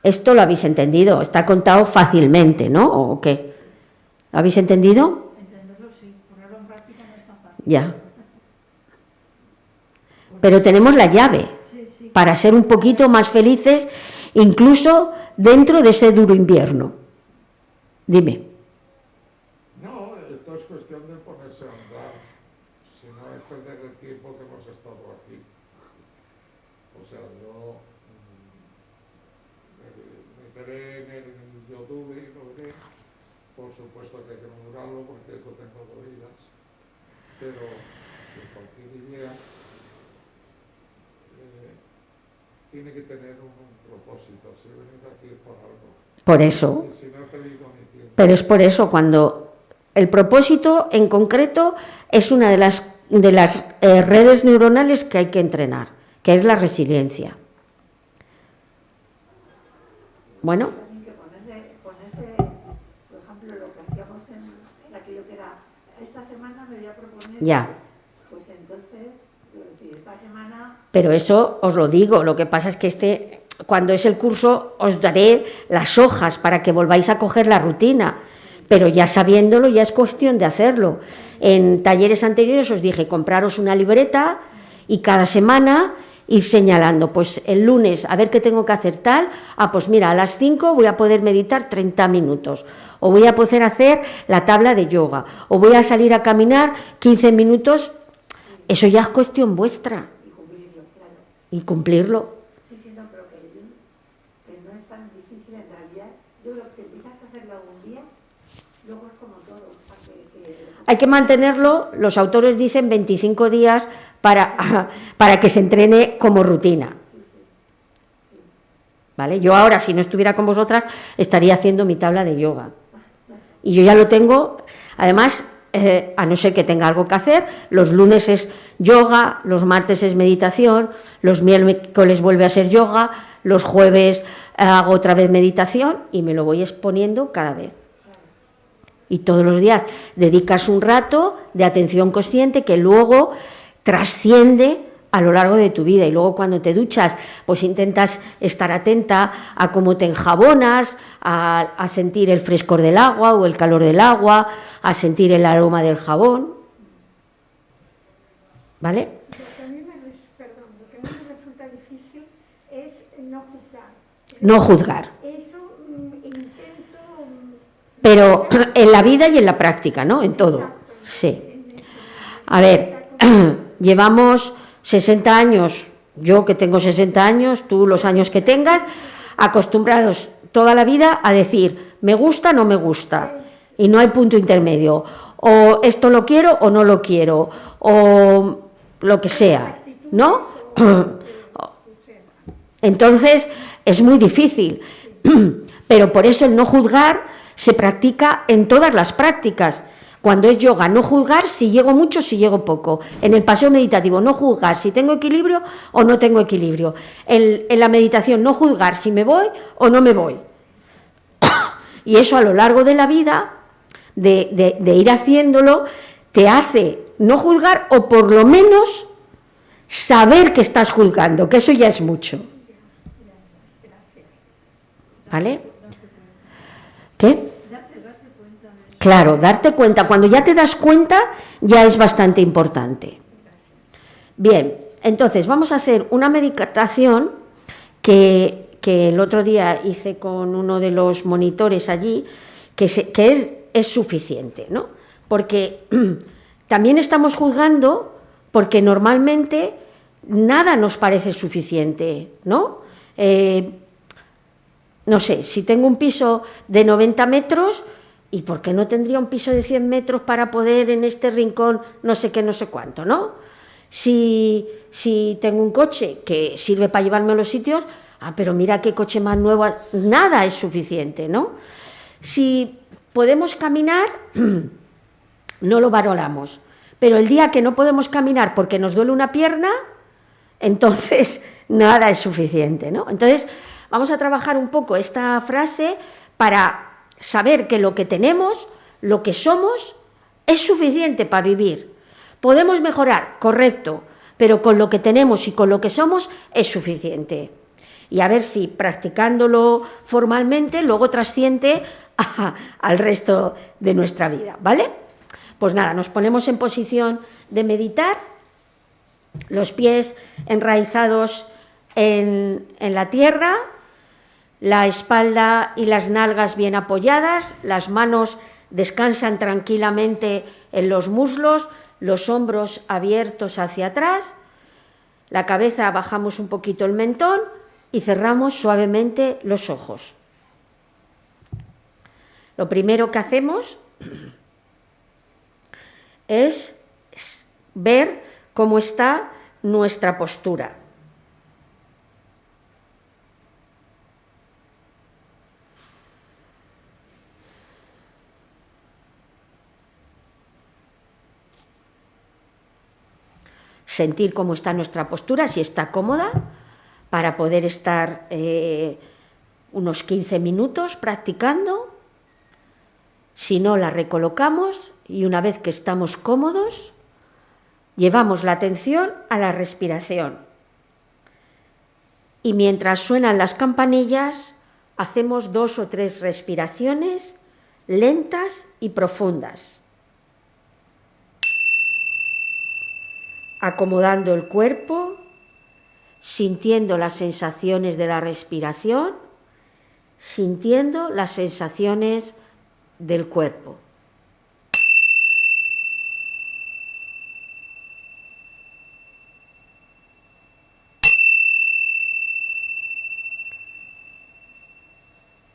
Esto lo habéis entendido, está contado fácilmente, ¿no? ¿O qué? ¿Lo habéis entendido? Entenderlo sí, ponerlo en práctica no es tan fácil. Ya. Pero tenemos la llave para ser un poquito más felices, incluso dentro de ese duro invierno. Dime. No, esto es cuestión de ponerse a andar, si no es perder el tiempo que hemos estado aquí. O sea, yo me meteré en el YouTube y lo veré. Por supuesto que hay que madurarlo porque esto tengo oídas, pero de cualquier idea tiene que tener un propósito. Si he venido aquí es por algo. Por eso. Y si no he perdido mi tiempo. Pero es por eso, cuando el propósito en concreto es una de las redes neuronales que hay que entrenar, que es la resiliencia. Bueno. También que ponerse, por ejemplo, lo que hacíamos en aquello que era, esta semana me voy a proponer, Ya. pues entonces, esta semana... Pero eso os lo digo, lo que pasa es que cuando es el curso os daré las hojas para que volváis a coger la rutina, pero ya sabiéndolo ya es cuestión de hacerlo. En talleres anteriores os dije, compraros una libreta y cada semana ir señalando, pues el lunes a ver qué tengo que hacer tal, pues mira, a las 5 voy a poder meditar 30 minutos, o voy a poder hacer la tabla de yoga, o voy a salir a caminar 15 minutos, eso ya es cuestión vuestra. Y cumplirlo. Sí, no, pero que no es tan difícil en realidad. Yo creo que si empiezas a hacerlo algún día, luego es como todo. O sea, hay que mantenerlo, los autores dicen 25 días para que se entrene como rutina. ¿Vale? Yo ahora, si no estuviera con vosotras, estaría haciendo mi tabla de yoga. Y yo ya lo tengo, además, a no ser que tenga algo que hacer, los lunes es yoga, los martes es meditación, los miércoles vuelve a ser yoga, los jueves hago otra vez meditación y me lo voy exponiendo cada vez. Y todos los días dedicas un rato de atención consciente que luego trasciende a lo largo de tu vida, y luego cuando te duchas pues intentas estar atenta a cómo te enjabonas, a sentir el frescor del agua o el calor del agua, a sentir el aroma del jabón, ¿vale? Lo que a mí me resulta difícil es no juzgar. No juzgar. Eso intento... Pero en la vida y en la práctica, ¿no? En todo. Sí. A ver, llevamos 60 años, yo que tengo 60 años, tú los años que tengas, acostumbrados toda la vida a decir, me gusta, no me gusta. y no hay punto intermedio. O esto lo quiero o no lo quiero, o lo que sea, ¿no? Entonces, es muy difícil, pero por eso el no juzgar se practica en todas las prácticas. Cuando es yoga, no juzgar si llego mucho, si llego poco. En el paseo meditativo, no juzgar si tengo equilibrio o no tengo equilibrio. En la meditación, no juzgar si me voy o no me voy. Y eso a lo largo de la vida, de ir haciéndolo, te hace no juzgar o por lo menos saber que estás juzgando, que eso ya es mucho. ¿Vale? ¿Qué? Claro, darte cuenta. Cuando ya te das cuenta, ya es bastante importante. Bien, entonces vamos a hacer una meditación que el otro día hice con uno de los monitores allí, que es suficiente, ¿no? Porque también estamos juzgando porque normalmente nada nos parece suficiente, ¿no? No sé, si tengo un piso de 90 metros, ¿y por qué no tendría un piso de 100 metros para poder en este rincón no sé qué, no sé cuánto, ¿no? Si tengo un coche que sirve para llevarme a los sitios, pero mira qué coche más nuevo, nada es suficiente, ¿no? Si podemos caminar, no lo valoramos, pero el día que no podemos caminar porque nos duele una pierna, entonces nada es suficiente, ¿no? Entonces vamos a trabajar un poco esta frase para saber que lo que tenemos, lo que somos, es suficiente para vivir. Podemos mejorar, correcto, pero con lo que tenemos y con lo que somos es suficiente. Y a ver si practicándolo formalmente luego trasciende al resto de nuestra vida, ¿vale? Pues nada, nos ponemos en posición de meditar, los pies enraizados en la tierra, la espalda y las nalgas bien apoyadas, las manos descansan tranquilamente en los muslos, los hombros abiertos hacia atrás, la cabeza bajamos un poquito el mentón y cerramos suavemente los ojos. Lo primero que hacemos es ver cómo está nuestra postura. Sentir cómo está nuestra postura, si está cómoda, para poder estar unos 15 minutos practicando. Si no, la recolocamos y una vez que estamos cómodos, llevamos la atención a la respiración. Y mientras suenan las campanillas, hacemos 2 o 3 respiraciones lentas y profundas, acomodando el cuerpo, sintiendo las sensaciones de la respiración, sintiendo las sensaciones del cuerpo.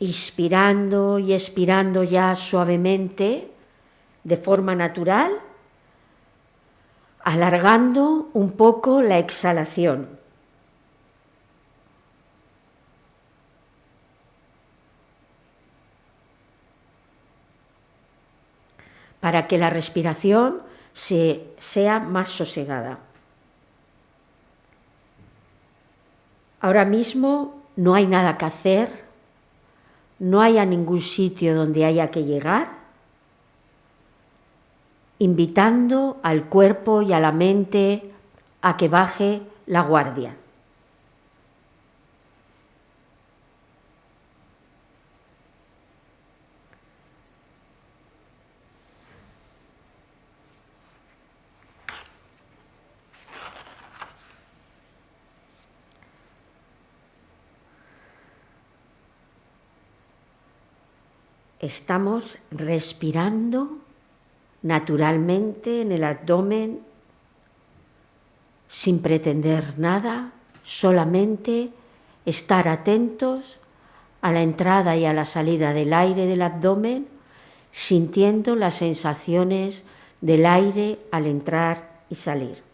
Inspirando y expirando ya suavemente, de forma natural, alargando un poco la exhalación. Para que la respiración sea más sosegada. Ahora mismo no hay nada que hacer, no hay a ningún sitio donde haya que llegar, invitando al cuerpo y a la mente a que baje la guardia. Estamos respirando naturalmente en el abdomen, sin pretender nada, solamente estar atentos a la entrada y a la salida del aire del abdomen sintiendo las sensaciones del aire al entrar y salir.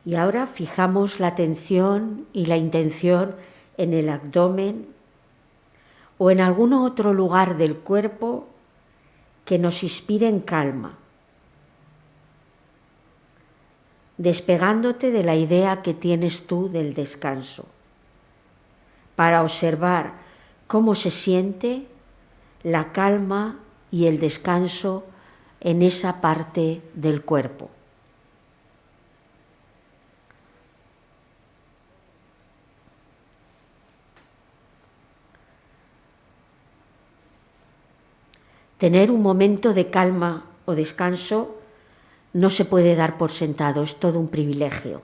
Y ahora fijamos la atención y la intención en el abdomen o en algún otro lugar del cuerpo que nos inspire en calma, despegándote de la idea que tienes tú del descanso, para observar cómo se siente la calma y el descanso en esa parte del cuerpo. Tener un momento de calma o descanso no se puede dar por sentado, es todo un privilegio.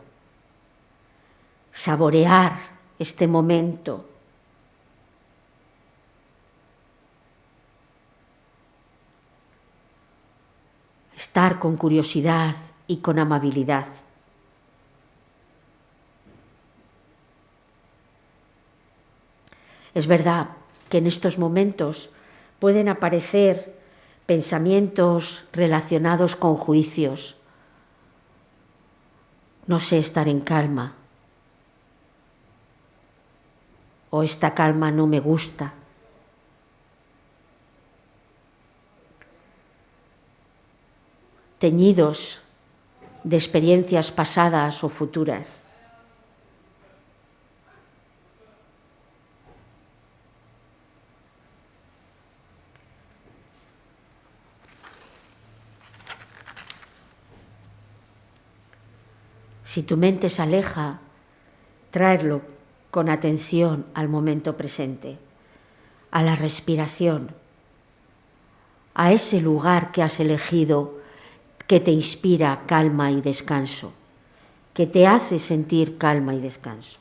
Saborear este momento, estar con curiosidad y con amabilidad. Es verdad que en estos momentos pueden aparecer pensamientos relacionados con juicios. No sé estar en calma. O esta calma no me gusta. Teñidos de experiencias pasadas o futuras. Si tu mente se aleja, tráelo con atención al momento presente, a la respiración, a ese lugar que has elegido que te inspira calma y descanso, que te hace sentir calma y descanso.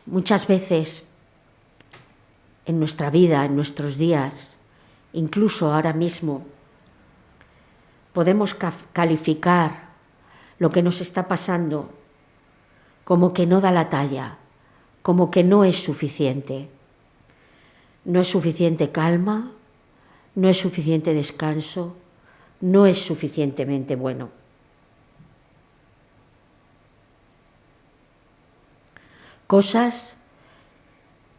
Muchas veces en nuestra vida, en nuestros días, incluso ahora mismo, podemos calificar lo que nos está pasando como que no da la talla, como que no es suficiente. No es suficiente calma, no es suficiente descanso, no es suficientemente bueno. Cosas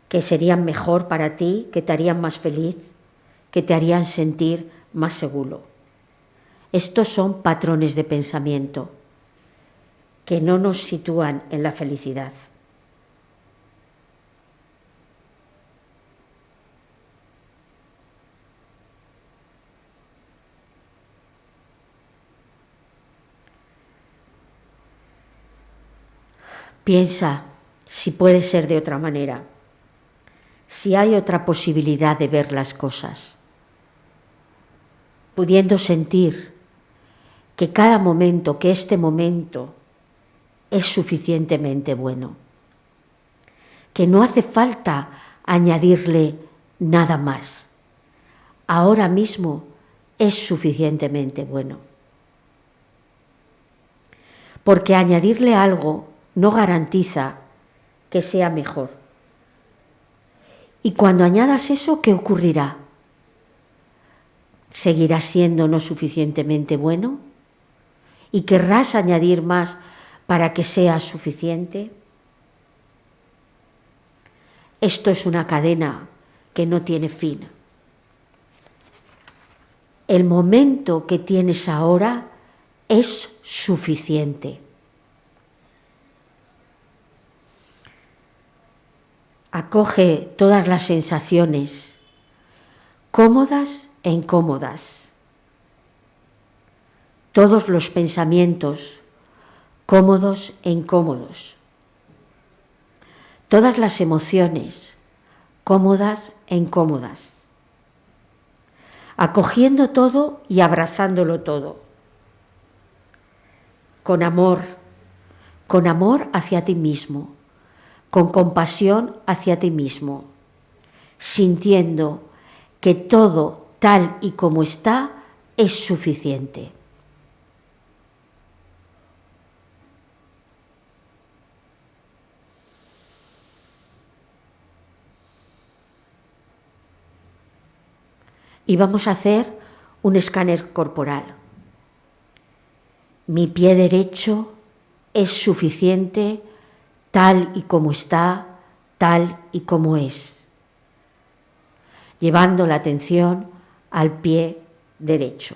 que serían mejor para ti, que te harían más feliz, que te harían sentir más seguro. Estos son patrones de pensamiento que no nos sitúan en la felicidad. Piensa si puede ser de otra manera, si hay otra posibilidad de ver las cosas, pudiendo sentir que cada momento, que este momento es suficientemente bueno, que no hace falta añadirle nada más. Ahora mismo es suficientemente bueno. Porque añadirle algo no garantiza que sea mejor. Y cuando añadas eso, ¿qué ocurrirá? ¿Seguirá siendo no suficientemente bueno? ¿Y querrás añadir más para que sea suficiente? Esto es una cadena que no tiene fin. El momento que tienes ahora es suficiente. Acoge todas las sensaciones, cómodas e incómodas. Todos los pensamientos, cómodos e incómodos. Todas las emociones, cómodas e incómodas. Acogiendo todo y abrazándolo todo. Con amor hacia ti mismo, con compasión hacia ti mismo, sintiendo que todo tal y como está es suficiente. Y vamos a hacer un escáner corporal. Mi pie derecho es suficiente tal y como está, tal y como es. Llevando la atención al pie derecho.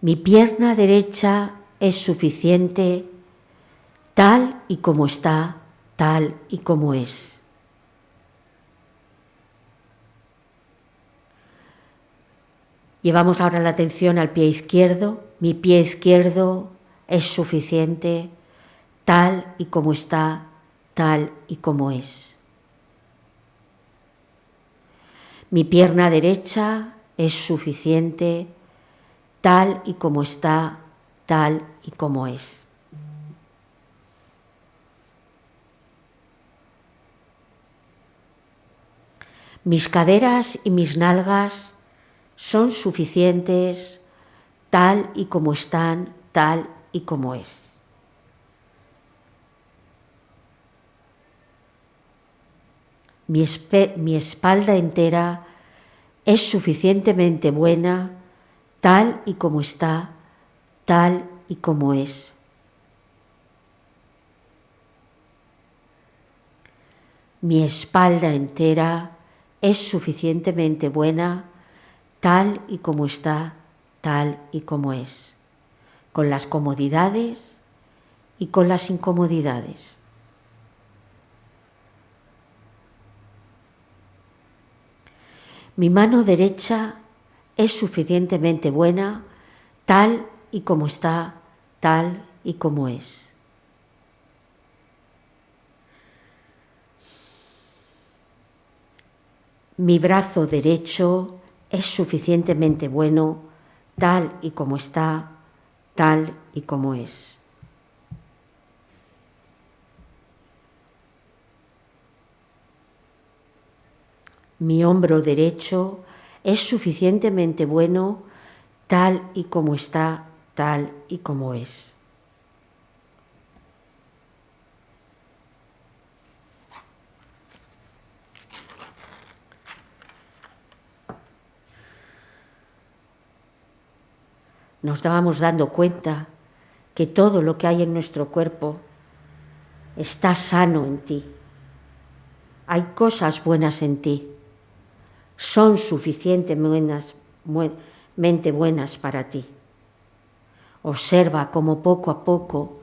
Mi pierna derecha es suficiente tal y como está, tal y como es. Llevamos ahora la atención al pie izquierdo. Mi pie izquierdo es suficiente tal y como está, tal y como es. Mi pierna derecha es suficiente tal y como está, tal y como es. Mis caderas y mis nalgas son suficientes tal y como están, tal y como es. Mi espalda entera es suficientemente buena tal y como está, tal y como es. Mi espalda entera es suficientemente buena tal y como está, tal y como es, con las comodidades y con las incomodidades. Mi mano derecha es suficientemente buena tal y como está, tal y como es. Mi brazo derecho es suficientemente bueno tal y como está, tal y como es. Mi hombro derecho es suficientemente bueno tal y como está, tal y como es. Nos estábamos dando cuenta que todo lo que hay en nuestro cuerpo está sano en ti. Hay cosas buenas en ti. Son suficientemente buenas para ti. Observa cómo poco a poco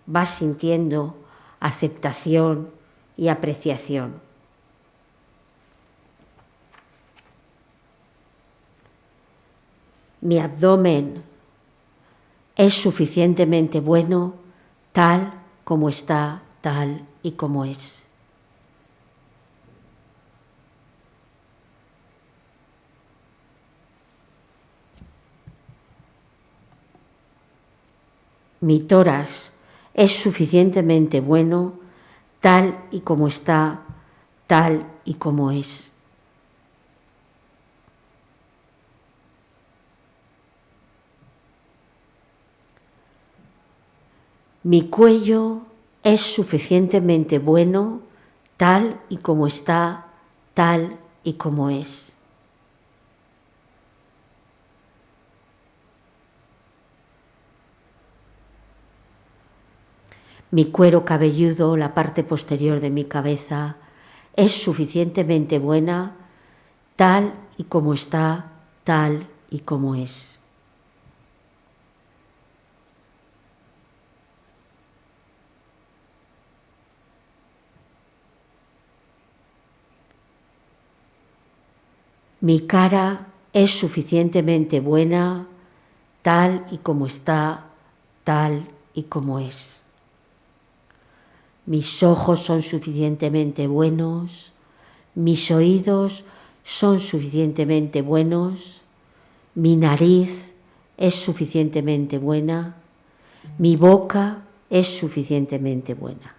vas sintiendo aceptación y apreciación. Mi abdomen es suficientemente bueno tal como está, tal y como es. Mi tórax es suficientemente bueno tal y como está, tal y como es. Mi cuello es suficientemente bueno tal y como está, tal y como es. Mi cuero cabelludo, la parte posterior de mi cabeza, es suficientemente buena tal y como está, tal y como es. Mi cara es suficientemente buena, tal y como está, tal y como es. Mis ojos son suficientemente buenos, mis oídos son suficientemente buenos, mi nariz es suficientemente buena, mi boca es suficientemente buena.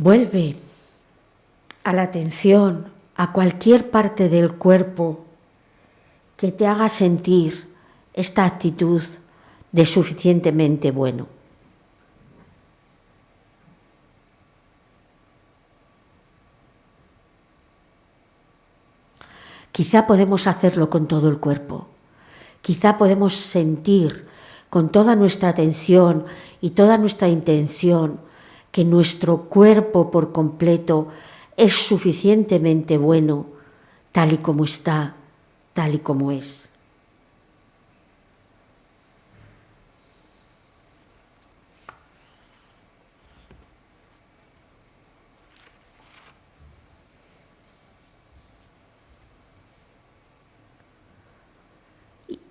Vuelve a la atención a cualquier parte del cuerpo que te haga sentir esta actitud de suficientemente bueno. Quizá podemos hacerlo con todo el cuerpo. Quizá podemos sentir con toda nuestra atención y toda nuestra intención que nuestro cuerpo por completo es suficientemente bueno, tal y como está, tal y como es.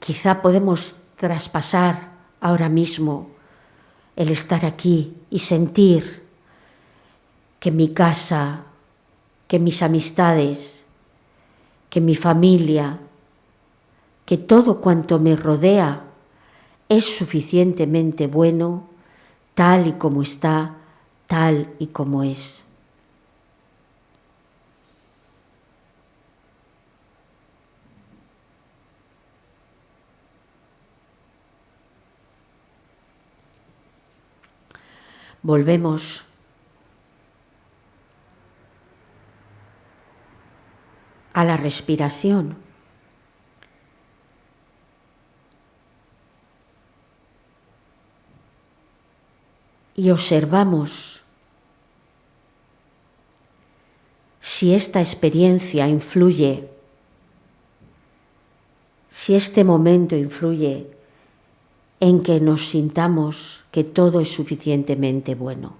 Quizá podemos traspasar ahora mismo el estar aquí y sentir que mi casa, que mis amistades, que mi familia, que todo cuanto me rodea es suficientemente bueno, tal y como está, tal y como es. Volvemos a la respiración. Y observamos si esta experiencia influye, si este momento influye en que nos sintamos que todo es suficientemente bueno.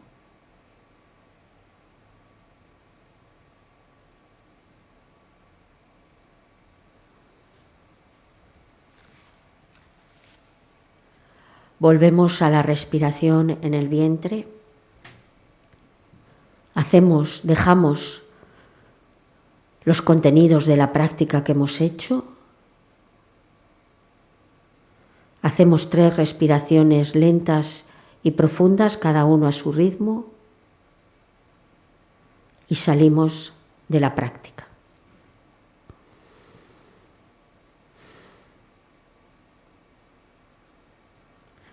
Volvemos a la respiración en el vientre. Dejamos los contenidos de la práctica que hemos hecho. Hacemos 3 respiraciones lentas y profundas, cada uno a su ritmo, y salimos de la práctica.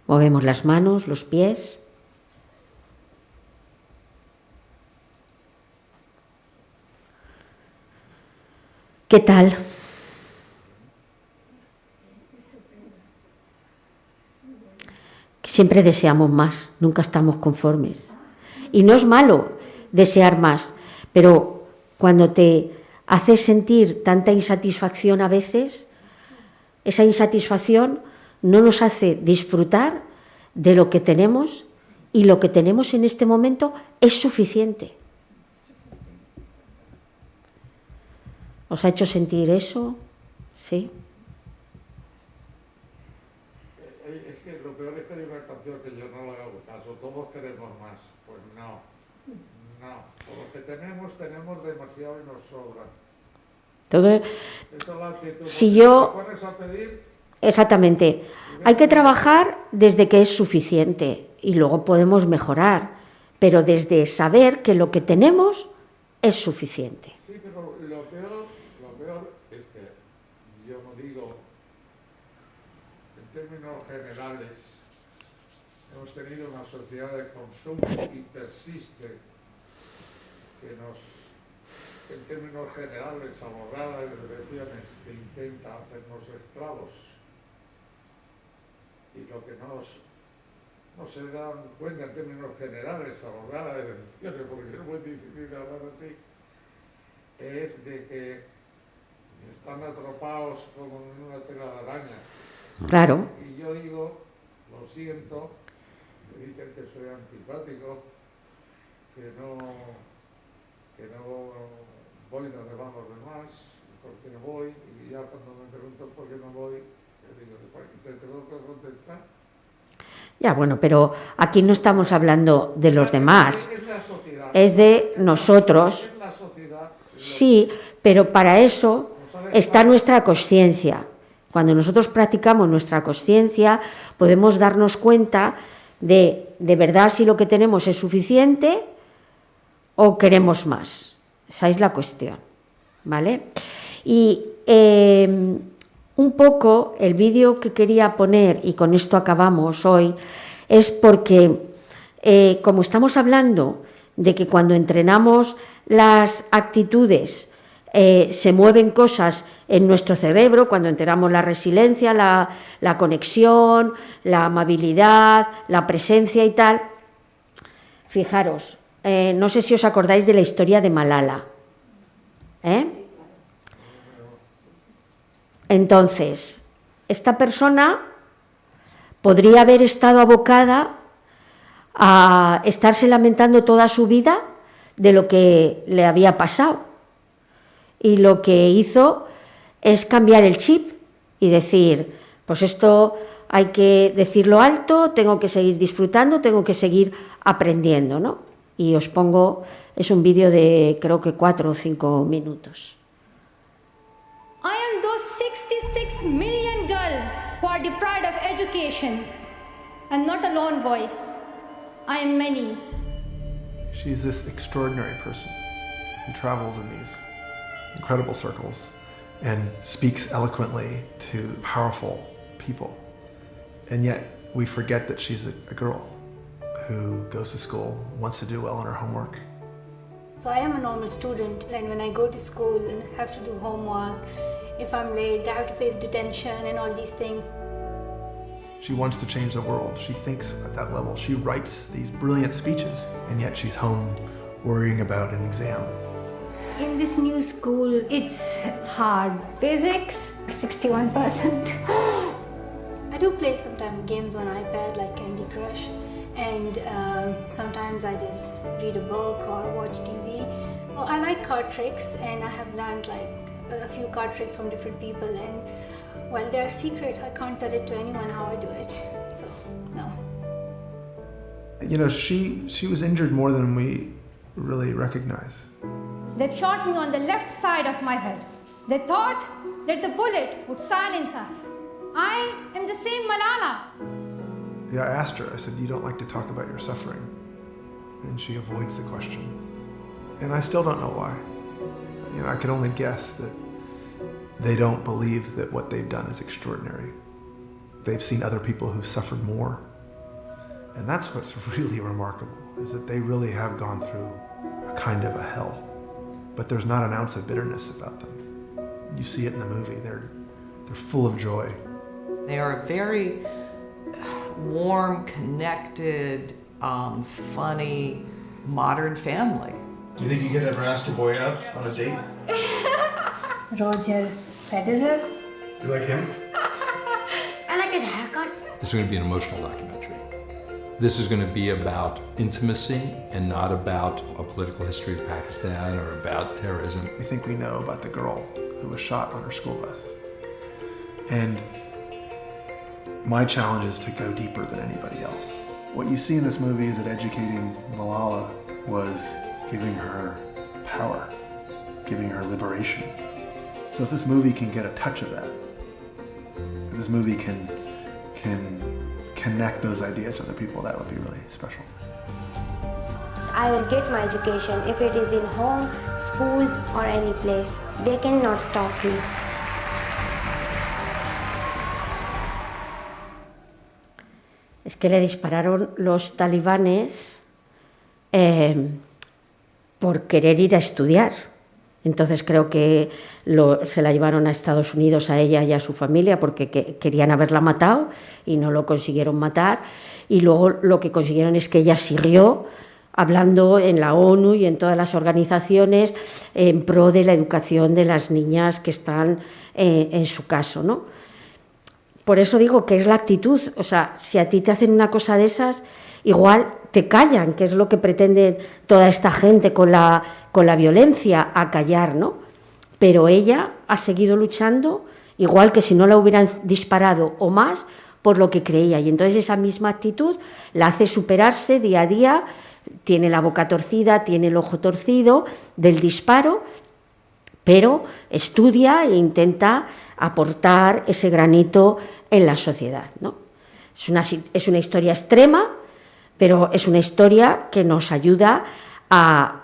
Movemos las manos, los pies. ¿Qué tal? Siempre deseamos más, nunca estamos conformes. Y no es malo desear más, pero cuando te hace sentir tanta insatisfacción a veces, esa insatisfacción no nos hace disfrutar de lo que tenemos, y lo que tenemos en este momento es suficiente. ¿Os ha hecho sentir eso? ¿Sí? Es que lo peor es que hay una canción que yo no le hago caso, todos queremos más. Pues no. Por lo que tenemos demasiado y nos sobra. Todo, Esa es la actitud. si yo... Te pones a pedir... Exactamente. Hay que trabajar desde que es suficiente y luego podemos mejorar, pero desde saber que lo que tenemos es suficiente. Sí, pero lo peor es que yo no digo, en términos generales, hemos tenido una sociedad de consumo y persiste que nos, en términos generales, a lo largo de generaciones, que intenta hacernos esclavos. y lo que no se dan cuenta en términos generales a lo largo de elecciones, porque es muy difícil hablar así, es de que están atrapados como en una tela de araña. Claro. Y yo digo, lo siento, me dicen que soy antipático, que no voy donde van los demás, porque no voy, y ya cuando me preguntan por qué no voy, yo digo, ¿te tengo que contestar? Ya, bueno, pero aquí no estamos hablando de los demás, Es la sociedad. es de nosotros. Es la sociedad. Sí, pero para eso está nuestra consciencia. Cuando nosotros practicamos nuestra consciencia, podemos darnos cuenta de verdad si lo que tenemos es suficiente o queremos más. Esa es la cuestión, ¿vale? Y un poco el vídeo que quería poner, y con esto acabamos hoy, es porque como estamos hablando de que cuando entrenamos las actitudes se mueven cosas en nuestro cerebro, cuando entrenamos la resiliencia, la conexión, la amabilidad, la presencia y tal. Fijaros, no sé si os acordáis de la historia de Malala. Entonces, esta persona podría haber estado abocada a estarse lamentando toda su vida de lo que le había pasado. Y lo que hizo es cambiar el chip y decir, pues esto hay que decirlo alto, tengo que seguir disfrutando, tengo que seguir aprendiendo, ¿no? Y os pongo, es un vídeo de creo que 4 o 5 minutos. I am those 66 million girls who are deprived of education. I'm not a lone voice. I am many. She's this extraordinary person who travels in these incredible circles and speaks eloquently to powerful people. And yet we forget that she's a girl who goes to school, wants to do well on her homework. So I am a normal student, and when I go to school and have to do homework, if I'm late, I have to face detention and all these things. She wants to change the world. She thinks at that level. She writes these brilliant speeches, and yet she's home worrying about an exam. In this new school, it's hard. Physics, 61%. I do play sometimes games on iPad like Candy Crush, and sometimes I just read a book or watch TV. Well, I like card tricks, and I have learned like a few card tricks from different people, and while they're secret, I can't tell it to anyone how I do it. So, no. You know, she was injured more than we really recognize. They shot me on the left side of my head. They thought that the bullet would silence us. I am the same Malala. Yeah, I asked her, I said, you don't like to talk about your suffering? And she avoids the question. And I still don't know why. You know, I could only guess that they don't believe that what they've done is extraordinary. They've seen other people who've suffered more. And that's what's really remarkable, is that they really have gone through a kind of a hell. But there's not an ounce of bitterness about them. You see it in the movie. They're full of joy. They are a very warm, connected, funny, modern family. Do you think you could ever ask your boy out on a date? Roger Federer. You like him? I like his haircut. This is going to be an emotional documentary. This is going to be about intimacy and not about a political history of Pakistan or about terrorism. We think we know about the girl who was shot on her school bus. And my challenge is to go deeper than anybody else. What you see in this movie is that educating Malala was giving her power, giving her liberation. So if this movie can get a touch of that, if this movie can connect those ideas to other people, that would be really special. I will get my education, if it is in home, school or any place. They cannot stop me. Es que le dispararon los talibanes por querer ir a estudiar. Entonces creo que se la llevaron a Estados Unidos a ella y a su familia porque querían haberla matado y no lo consiguieron matar. Y luego lo que consiguieron es que ella siguió hablando en la ONU y en todas las organizaciones en pro de la educación de las niñas que están en su caso, ¿no? Por eso digo que es la actitud. O sea, si a ti te hacen una cosa de esas, igual te callan, que es lo que pretende toda esta gente con la violencia, a callar, ¿no? Pero ella ha seguido luchando, igual que si no la hubieran disparado o más, por lo que creía. Y entonces esa misma actitud la hace superarse día a día. Tiene la boca torcida, tiene el ojo torcido del disparo, pero estudia e intenta aportar ese granito en la sociedad, ¿no? Es una historia extrema, pero es una historia que nos ayuda a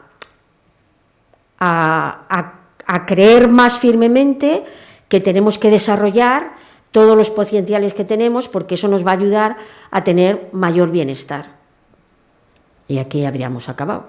creer más firmemente que tenemos que desarrollar todos los potenciales que tenemos, porque eso nos va a ayudar a tener mayor bienestar. Y aquí habríamos acabado.